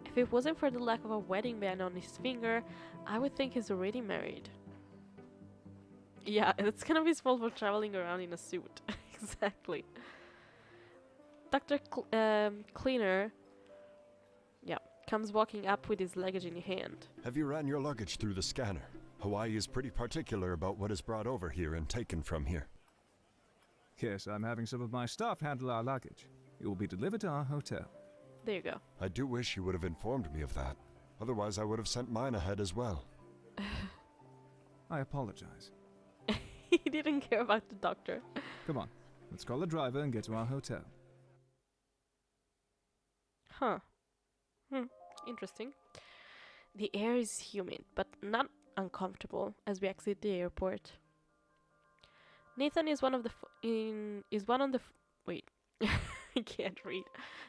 If it wasn't for the lack of a wedding band on his finger, I would think he's already married. Yeah, it's kind of his fault for traveling around in a suit. Exactly. Dr. Cleaner, yeah, comes walking up with his luggage in hand. Have you ran your luggage through the scanner? Hawaii is pretty particular about what is brought over here and taken from here. Yes, I'm having some of my staff handle our luggage. It will be delivered to our hotel. There you go. I do wish you would have informed me of that. Otherwise, I would have sent mine ahead as well. I apologize. He didn't care about the doctor. Come on, let's call a driver and get to our hotel. Huh. Interesting. The air is humid, but not uncomfortable as we exit the airport. Nathan is one of the wait. I can't read.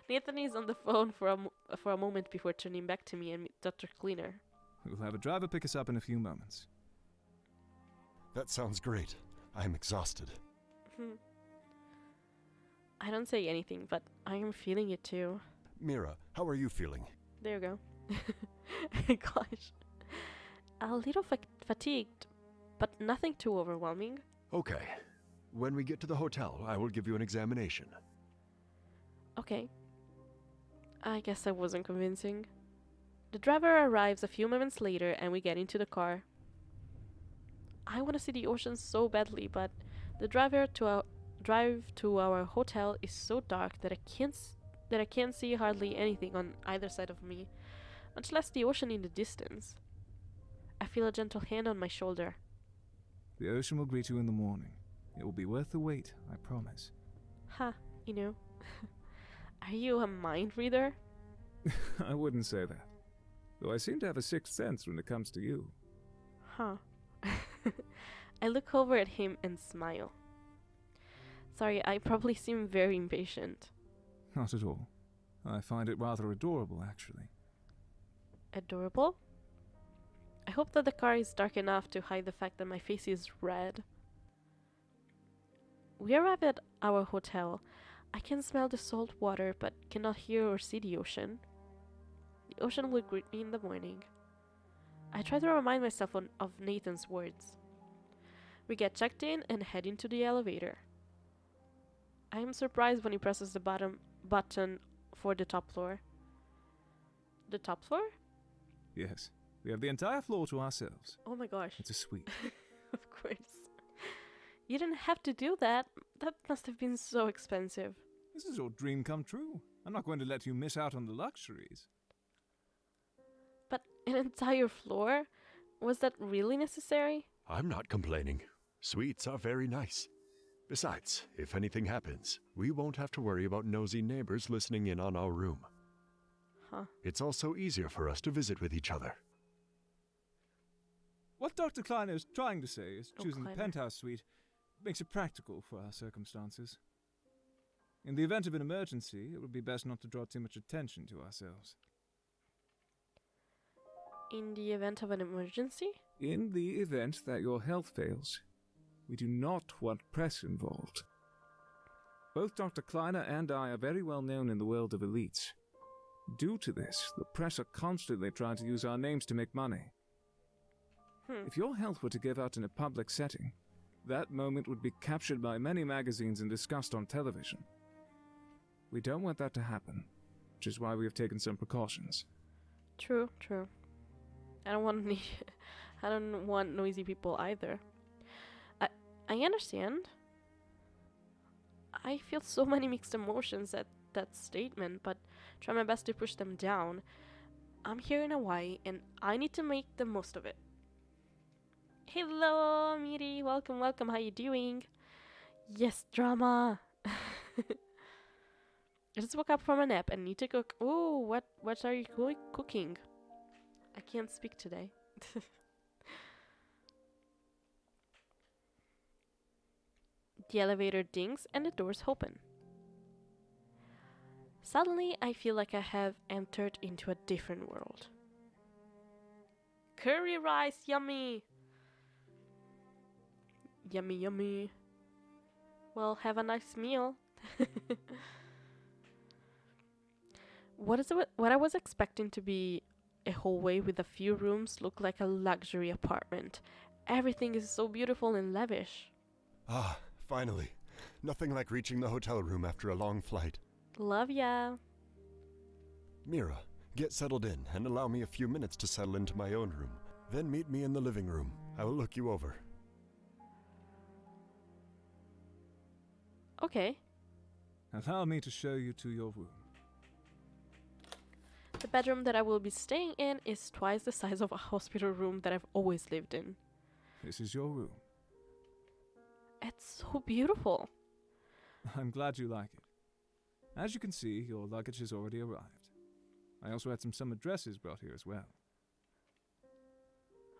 Nathan is on the phone for a moment before turning back to me and Dr. Cleaner. We'll have a driver pick us up in a few moments. That sounds great. I am exhausted. I don't say anything, but I am feeling it too. Mira, how are you feeling? There you go. Gosh. A little fatigued, but nothing too overwhelming. Okay. When we get to the hotel, I will give you an examination. Okay. I guess I wasn't convincing. The driver arrives a few moments later and we get into the car. I want to see the ocean so badly, but the drive to our hotel is so dark that I can't see hardly anything on either side of me, much less the ocean in the distance. I feel a gentle hand on my shoulder. The ocean will greet you in the morning. It will be worth the wait, I promise. Ha, you know. Are you a mind reader? I wouldn't say that. Though I seem to have a sixth sense when it comes to you. Huh. I look over at him and smile. Sorry, I probably seem very impatient. Not at all. I find it rather adorable, actually. Adorable? I hope that the car is dark enough to hide the fact that my face is red. We arrive at our hotel. I can smell the salt water, but cannot hear or see the ocean. The ocean will greet me in the morning. I try to remind myself of Nathan's words. We get checked in and head into the elevator. I am surprised when he presses the button for the top floor. The top floor? Yes. We have the entire floor to ourselves. Oh my gosh. It's a suite. Of course. You didn't have to do that. That must have been so expensive. This is your dream come true. I'm not going to let you miss out on the luxuries. But an entire floor? Was that really necessary? I'm not complaining. Suites are very nice. Besides, if anything happens, we won't have to worry about nosy neighbors listening in on our room. Huh. It's also easier for us to visit with each other. What Dr. Kleiner is trying to say is choosing the Kleiner. penthouse suite makes it practical for our circumstances. In the event of an emergency, it would be best not to draw too much attention to ourselves. In the event of an emergency? In the event that your health fails, we do not want press involved. Both Dr. Kleiner and I are very well known in the world of elites. Due to this, the press are constantly trying to use our names to make money. If your health were to give out in a public setting, that moment would be captured by many magazines and discussed on television. We don't want that to happen, which is why we have taken some precautions. True. I don't want noisy people either. I understand. I feel so many mixed emotions at that statement, but try my best to push them down. I'm here in Hawaii, and I need to make the most of it. Hello, Miri. Welcome. How you doing? Yes, drama. I just woke up from a nap and need to cook. Oh, what are you cooking? I can't speak today. The elevator dings and the doors open. Suddenly, I feel like I have entered into a different world. Curry rice, yummy! Yummy. Well, have a nice meal. What I was expecting to be a hallway with a few rooms looked like a luxury apartment. Everything is so beautiful and lavish. Ah, finally. Nothing like reaching the hotel room after a long flight. Love ya. Mira, get settled in and allow me a few minutes to settle into my own room. Then meet me in the living room. I will look you over. Okay. Allow me to show you to your room. The bedroom that I will be staying in is twice the size of a hospital room that I've always lived in. This is your room. It's so beautiful. I'm glad you like it. As you can see, your luggage has already arrived. I also had some summer dresses brought here as well.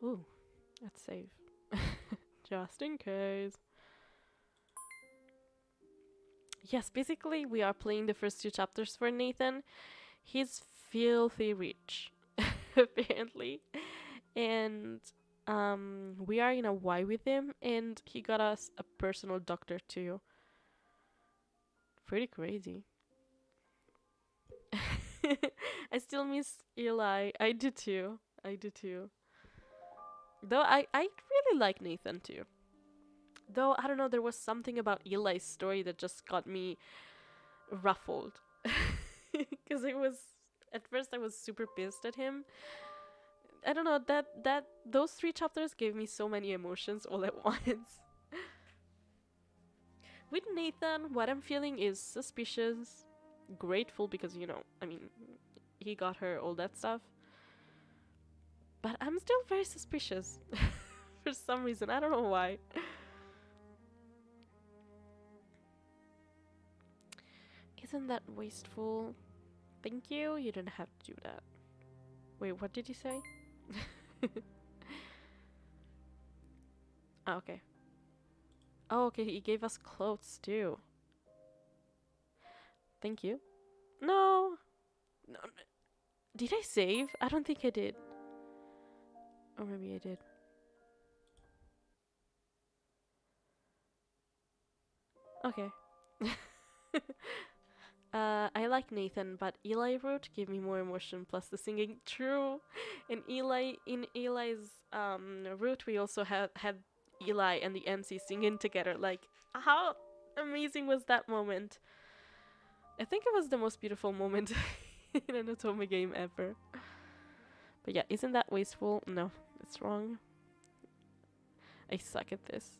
Ooh, that's safe. Just in case. Yes, basically we are playing the first 2 chapters for Nathan. He's filthy rich, apparently. And we are in a Y with him, and he got us a personal doctor too. Pretty crazy. I still miss Eli. I do too. Though I really like Nathan too. Though, I don't know, there was something about Eli's story that just got me ruffled. Because at first I was super pissed at him. I don't know, those 3 chapters gave me so many emotions all at once. With Nathan, what I'm feeling is suspicious, grateful because, you know, I mean, he got her, all that stuff. But I'm still very suspicious. For some reason, I don't know why. Isn't that wasteful? Thank you, you didn't have to do that. Wait, what did you say? Oh, okay. Oh, okay, he gave us clothes too. Thank you. No! No. Did I save? I don't think I did. Or maybe I did. Okay. I like Nathan, but Eli Root gave me more emotion, plus the singing. True. In Eli's Root, we also had Eli and the MC singing together. Like, how amazing was that moment? I think it was the most beautiful moment in an Otome game ever. But yeah, isn't that wasteful? No, it's wrong. I suck at this.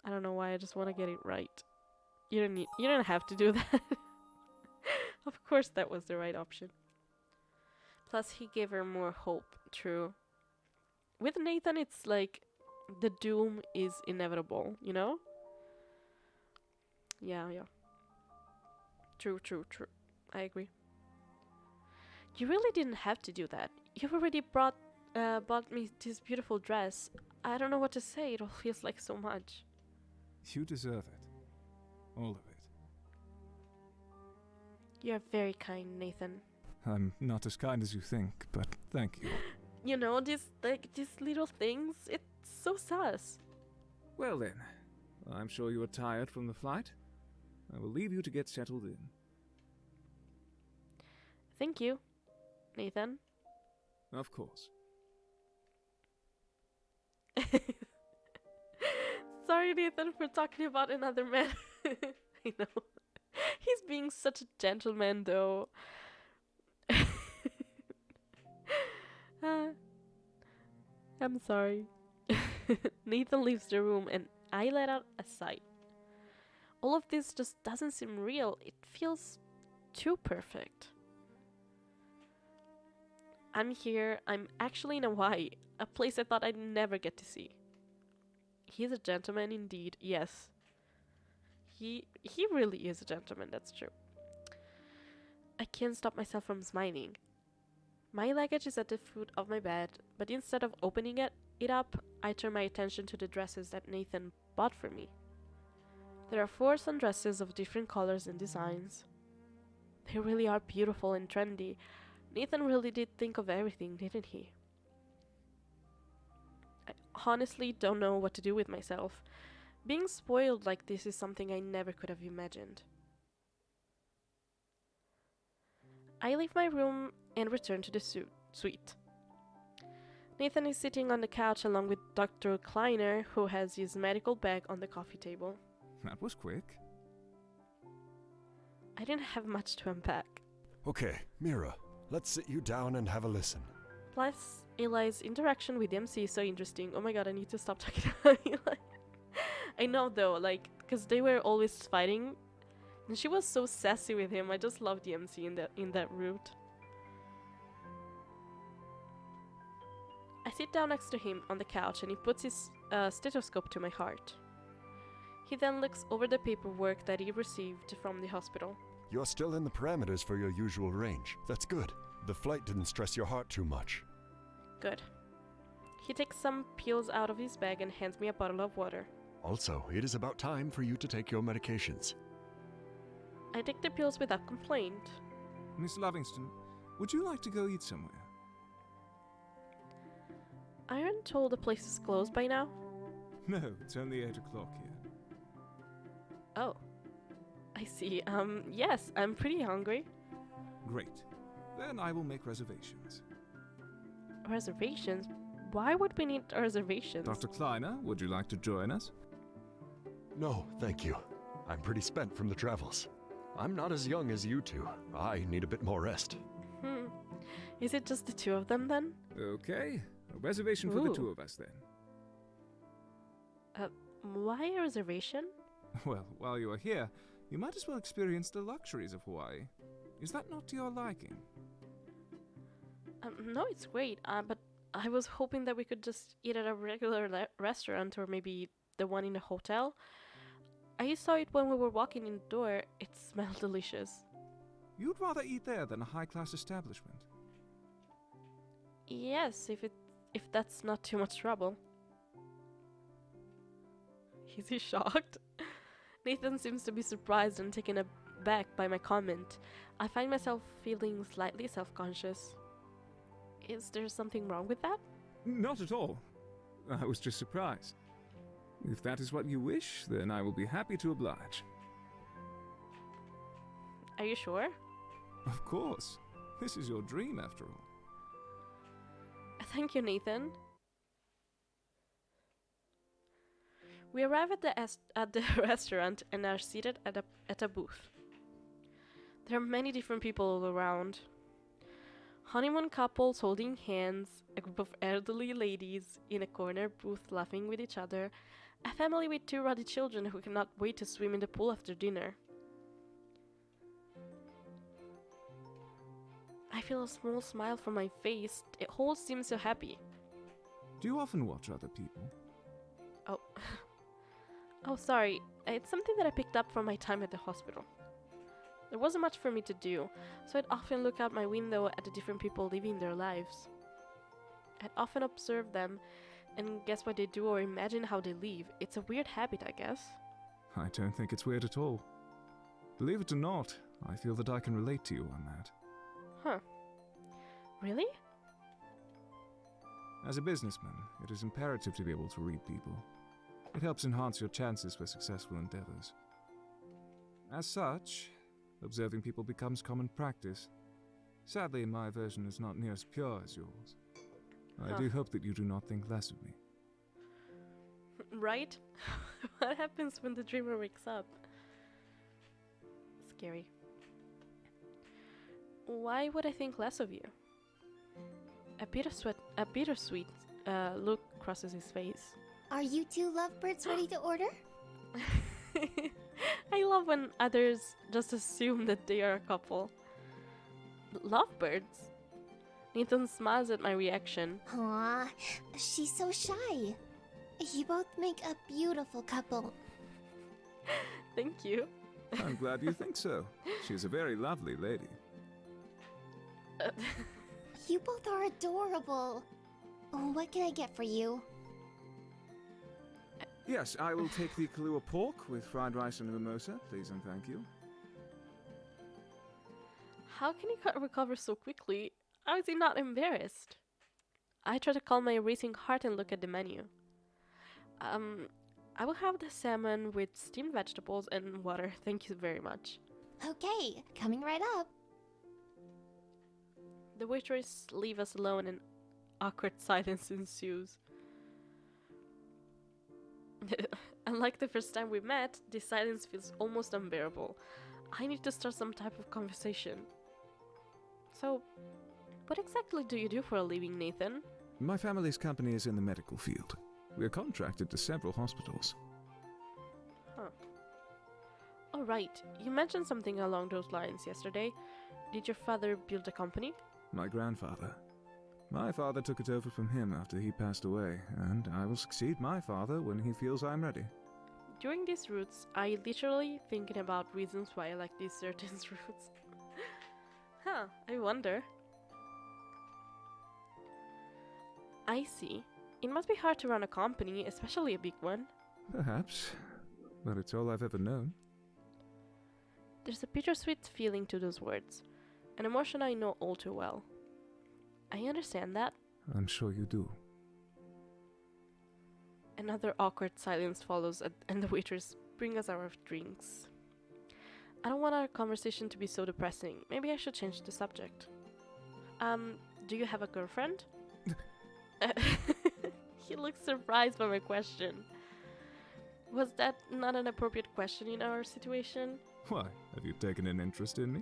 I don't know why, I just want to get it right. You don't have to do that. Of course that was the right option. Plus he gave her more hope, true. With Nathan it's like the doom is inevitable, you know? Yeah. True. I agree. You really didn't have to do that. You've already bought me this beautiful dress. I don't know what to say, it all feels like so much. You deserve it. All of it. You're very kind, Nathan. I'm not as kind as you think, but thank you. You know, these little things, it's so sus. Well then, I'm sure you are tired from the flight. I will leave you to get settled in. Thank you, Nathan. Of course. Sorry, Nathan, for talking about another man. I know. He's being such a gentleman, though. I'm sorry. Nathan leaves the room and I let out a sigh. All of this just doesn't seem real. It feels too perfect. I'm here. I'm actually in Hawaii, a place I thought I'd never get to see. He's a gentleman indeed, yes. He really is a gentleman, that's true. I can't stop myself from smiling. My luggage is at the foot of my bed, but instead of opening it up, I turn my attention to the dresses that Nathan bought for me. There are 4 sundresses of different colors and designs. They really are beautiful and trendy. Nathan really did think of everything, didn't he? honestly don't know what to do with myself. Being spoiled like this is something I never could have imagined. I leave my room and return to the suite. Nathan is sitting on the couch along with Dr. Kleiner, who has his medical bag on the coffee table. That was quick. I didn't have much to unpack. Okay, Mira, let's sit you down and have a listen. Plus, Eli's interaction with MC is so interesting. Oh my god, I need to stop talking about Eli. I know though, like, because they were always fighting, and she was so sassy with him. I just loved the MC in that route. I sit down next to him on the couch and he puts his stethoscope to my heart. He then looks over the paperwork that he received from the hospital. You're still in the parameters for your usual range. That's good. The flight didn't stress your heart too much. Good. He takes some pills out of his bag and hands me a bottle of water. Also, it is about time for you to take your medications. I take the pills without complaint. Miss Livingston, would you like to go eat somewhere? Aren't told the place is closed by now? No, it's only 8 o'clock here. Oh. I see. Yes, I'm pretty hungry. Great. Then I will make reservations. Reservations? Why would we need reservations? Dr. Kleiner, would you like to join us? No, thank you. I'm pretty spent from the travels. I'm not as young as you two. I need a bit more rest. Is it just the two of them then? Okay. A reservation for the two of us then. Why a reservation? Well, while you are here, you might as well experience the luxuries of Hawaii. Is that not to your liking? No, it's great. But I was hoping that we could just eat at a regular restaurant or maybe the one in the hotel. I saw it when we were walking in the door. It smelled delicious. You'd rather eat there than a high-class establishment? Yes, if that's not too much trouble. Is he shocked? Nathan seems to be surprised and taken aback by my comment. I find myself feeling slightly self-conscious. Is there something wrong with that? Not at all. I was just surprised. If that is what you wish, then I will be happy to oblige. Are you sure? Of course. This is your dream, after all. Thank you, Nathan. We arrive at the restaurant and are seated at a booth. There are many different people all around. Honeymoon couples holding hands, a group of elderly ladies in a corner booth laughing with each other, a family with 2 ruddy children who cannot wait to swim in the pool after dinner. I feel a small smile from my face. It all seems so happy. Do you often watch other people? Oh. Oh, sorry. It's something that I picked up from my time at the hospital. There wasn't much for me to do, so I'd often look out my window at the different people living their lives. I'd often observe them and guess what they do or imagine how they live. It's a weird habit, I guess. I don't think it's weird at all. Believe it or not, I feel that I can relate to you on that. Huh. Really? As a businessman, it is imperative to be able to read people. It helps enhance your chances for successful endeavors. As such, observing people becomes common practice. Sadly, my version is not near as pure as yours. I do hope that you do not think less of me. Right? What happens when the dreamer wakes up? Scary. Why would I think less of you? A bittersweet look crosses his face. Are you two lovebirds ready to order? I love when others just assume that they are a couple. Lovebirds? Nathan smiles at my reaction. Aw, she's so shy. You both make a beautiful couple. Thank you. I'm glad you think so. She's a very lovely lady. You both are adorable. What can I get for you? Yes, I will take the Kahlua pork with fried rice and a mimosa, please and thank you. How can he recover so quickly? How is he not embarrassed? I try to calm my racing heart and look at the menu. I will have the salmon with steamed vegetables and water. Thank you very much. Okay, coming right up. The waitress leave us alone and awkward silence ensues. Unlike the first time we met, this silence feels almost unbearable. I need to start some type of conversation. So, what exactly do you do for a living, Nathan? My family's company is in the medical field. We're contracted to several hospitals. Huh. Alright, you mentioned something along those lines yesterday. Did your father build a company? My grandfather. My father took it over from him after he passed away, and I will succeed my father when he feels I'm ready. During these routes, I literally thinking about reasons why I like these certain routes. Huh, I wonder. I see. It must be hard to run a company, especially a big one. Perhaps, but it's all I've ever known. There's a bittersweet feeling to those words, an emotion I know all too well. I understand that. I'm sure you do. Another awkward silence follows, and the waiters bring us our drinks. I don't want our conversation to be so depressing. Maybe I should change the subject. Do you have a girlfriend? He looks surprised by my question. Was that not an appropriate question in our situation? Why, have you taken an interest in me?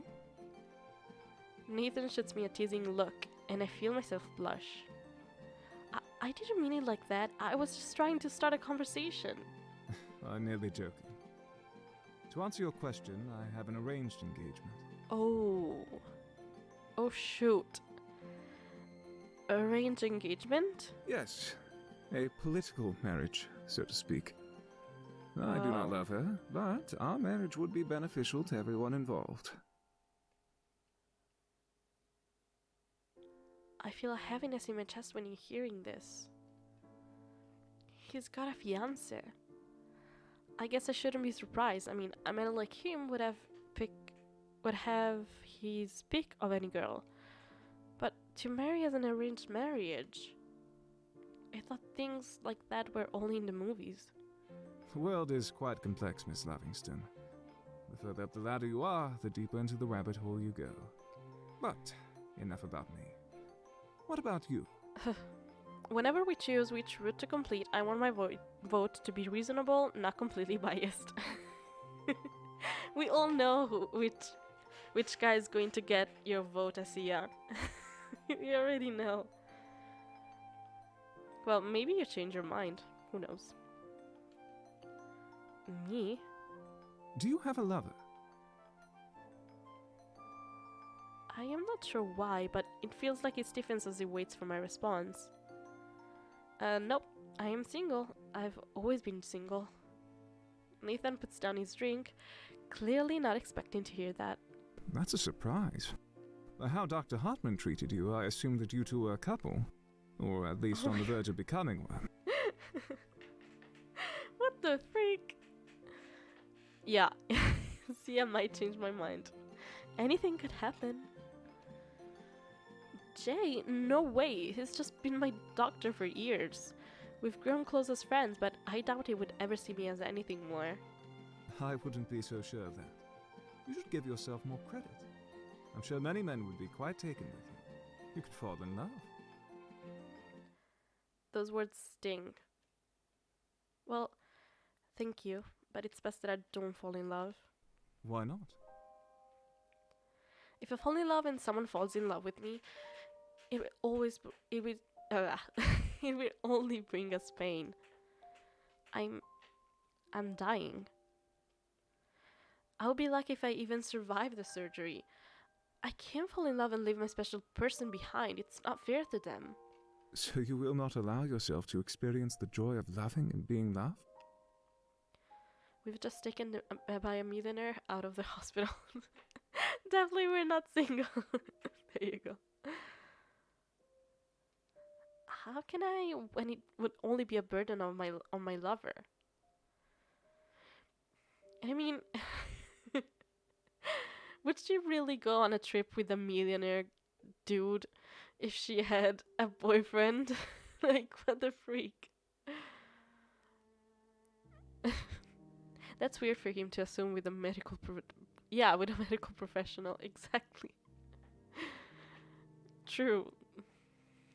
Nathan shoots me a teasing look, and I feel myself blush. I didn't mean it like that. I was just trying to start a conversation. I'm merely joking. To answer your question, I have an arranged engagement. Oh. Oh, shoot. Arranged engagement? Yes, a political marriage, so to speak. I do not love her, but our marriage would be beneficial to everyone involved. I feel a heaviness in my chest when you're hearing this. He's got a fiancé. I guess I shouldn't be surprised. I mean, a man like him would have his pick of any girl. But to marry as an arranged marriage, I thought things like that were only in the movies. The world is quite complex, Miss Livingston. The further up the ladder you are, the deeper into the rabbit hole you go. But enough about me. What about you? Whenever we choose which route to complete, I want my vote to be reasonable, not completely biased. We all know which guy is going to get your vote, Asiya. You already know. Well, maybe you change your mind. Who knows? Me? Do you have a lover? I am not sure why, but it feels like he stiffens as he waits for my response. Nope, I am single. I've always been single. Nathan puts down his drink, clearly not expecting to hear that. That's a surprise. By how Dr. Hartman treated you, I assumed that you two were a couple. Or at least on the verge of becoming one. What the freak? Yeah, see, I might change my mind. Anything could happen. Jay, no way. He's just been my doctor for years. We've grown close as friends, but I doubt he would ever see me as anything more. I wouldn't be so sure of that. You should give yourself more credit. I'm sure many men would be quite taken with you. You could fall in love. Those words sting. Well, thank you, but it's best that I don't fall in love. Why not? If I fall in love and someone falls in love with me, it will only bring us pain. I'm dying. I'll be lucky if I even survive the surgery. I can't fall in love and leave my special person behind. It's not fair to them. So you will not allow yourself to experience the joy of loving and being loved? We've just taken by a millionaire out of the hospital. Definitely we're not single. There you go. How can I, when it would only be a burden on my lover? I mean, would she really go on a trip with a millionaire dude if she had a boyfriend? Like, what the freak? That's weird for him to assume with a medical yeah, with a medical professional. Exactly. True.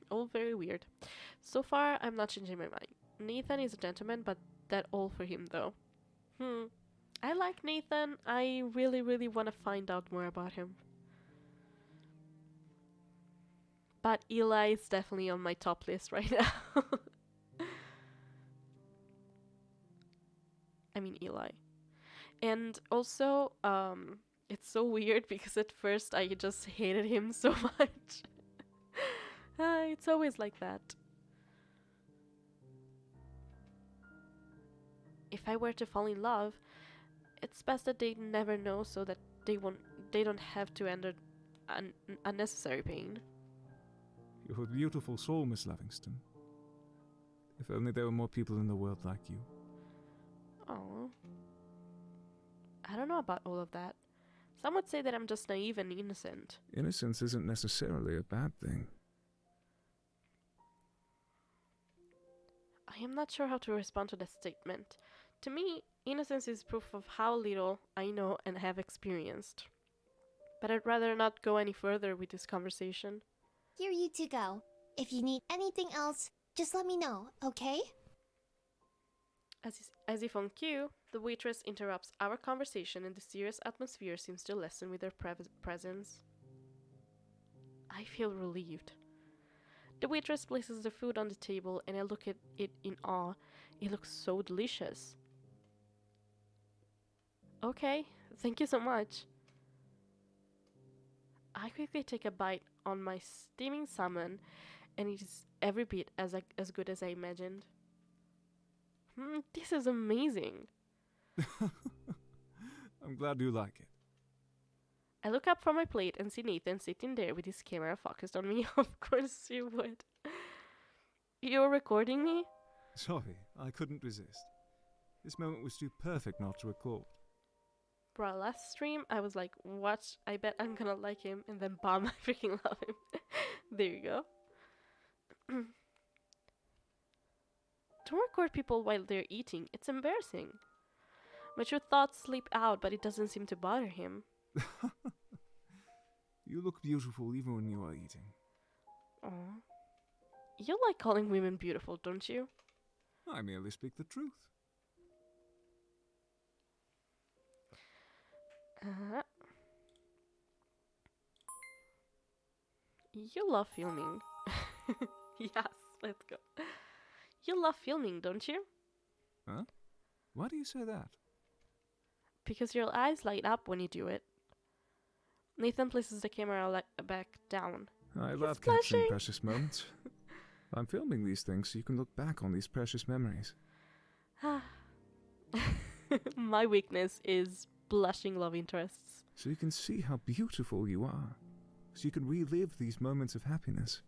All very weird. So far, I'm not changing my mind. Nathan is a gentleman, but that all for him, though. I like Nathan. I really, really want to find out more about him. But Eli is definitely on my top list right now. I mean, Eli. And also, it's so weird because at first I just hated him so much. It's always like that. If I were to fall in love, it's best that they never know so that they don't have to endure unnecessary pain. You have a beautiful soul, Miss Livingston. If only there were more people in the world like you. Oh. I don't know about all of that. Some would say that I'm just naive and innocent. Innocence isn't necessarily a bad thing. I am not sure how to respond to that statement. To me, innocence is proof of how little I know and have experienced. But I'd rather not go any further with this conversation. Here you two go. If you need anything else, just let me know, okay? As if on cue, the waitress interrupts our conversation and the serious atmosphere seems to lessen with her presence. I feel relieved. The waitress places the food on the table and I look at it in awe. It looks so delicious. Okay, thank you so much. I quickly take a bite on my steaming salmon and it is every bit as good as I imagined. This is amazing. I'm glad you like it. I look up from my plate and see Nathan sitting there with his camera focused on me. Of course you would. You're recording me? Sorry, I couldn't resist. This moment was too perfect not to record. Bro, last stream I was like, watch, I bet I'm gonna like him, and then bam, I freaking love him. There you go. Don't record people while they're eating, it's embarrassing. My true thoughts sleep out, but it doesn't seem to bother him. You look beautiful even when you are eating. Aww. You like calling women beautiful, don't you? I merely speak the truth. You love filming. Yes, let's go. You love filming, don't you? Huh? Why do you say that? Because your eyes light up when you do it. Nathan places the camera back down. I love capturing precious moments. I'm filming these things so you can look back on these precious memories. My weakness is blushing love interests. So you can see how beautiful you are. So you can relive these moments of happiness.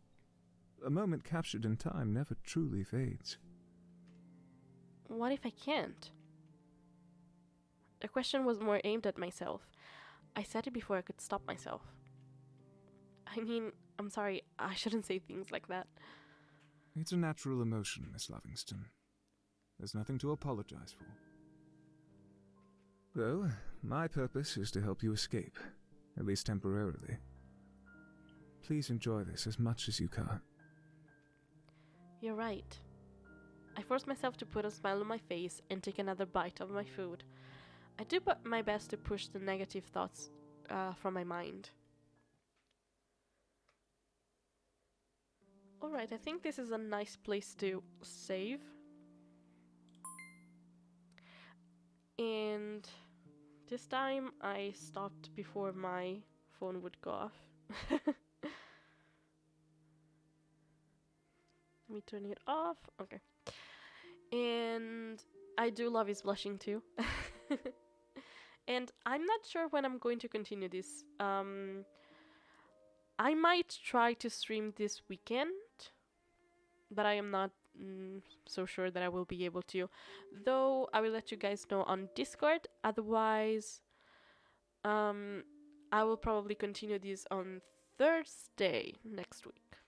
A moment captured in time never truly fades. What if I can't? The question was more aimed at myself. I said it before I could stop myself. I mean, I'm sorry, I shouldn't say things like that. It's a natural emotion, Miss Livingston. There's nothing to apologize for. Though, my purpose is to help you escape, at least temporarily. Please enjoy this as much as you can. You're right. I force myself to put a smile on my face and take another bite of my food. I do my best to push the negative thoughts from my mind. Alright, I think this is a nice place to save. And this time I stopped before my phone would go off. Let me turn it off. Okay. And I do love his blushing too. And I'm not sure when I'm going to continue this. I might try to stream this weekend, but I am not so sure that I will be able to. Though I will let you guys know on Discord. Otherwise, I will probably continue this on Thursday next week.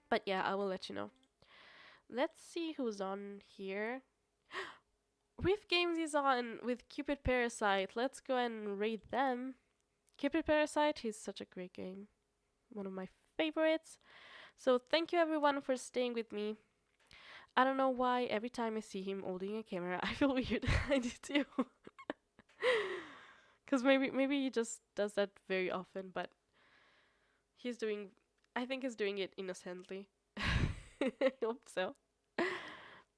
But yeah, I will let you know. Let's see who's on here. Rift Games is on with Cupid Parasite. Let's go and raid them. Cupid Parasite is such a great game. One of my favorites. So thank you everyone for staying with me. I don't know why every time I see him holding a camera, I feel weird. I do too. Cause maybe he just does that very often, but I think he's doing it innocently. I hope so.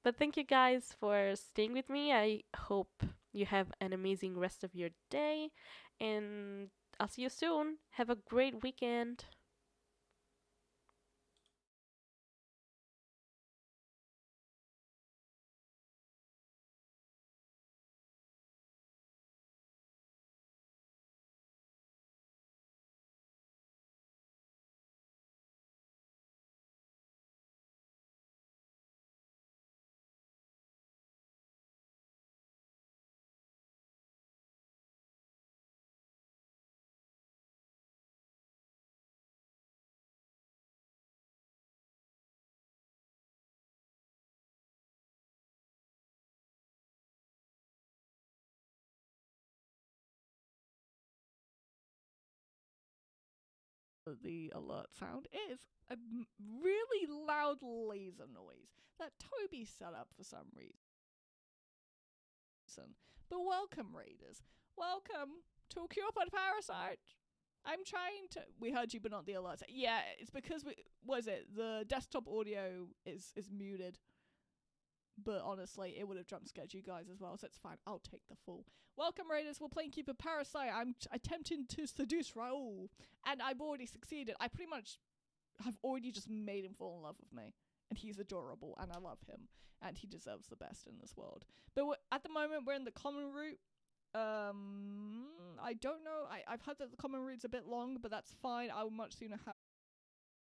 But thank you guys for staying with me. I hope you have an amazing rest of your day, and I'll see you soon. Have a great weekend. The alert sound is a really loud laser noise that Toby set up for some reason. But welcome, Raiders. Welcome to Cupid Parasite. I'm trying to. We heard you, but not the alert. Yeah, it's because the desktop audio is muted. But honestly, it would have jump scared you guys as well, so it's fine. I'll take the fall. Welcome, Raiders. We're playing Cupid Parasite. I'm attempting to seduce Raoul, and I've already succeeded. I pretty much have already just made him fall in love with me, and he's adorable, and I love him, and he deserves the best in this world. But at the moment, we're in the common route. I don't know. I've heard that the common route's a bit long, but that's fine. I would much sooner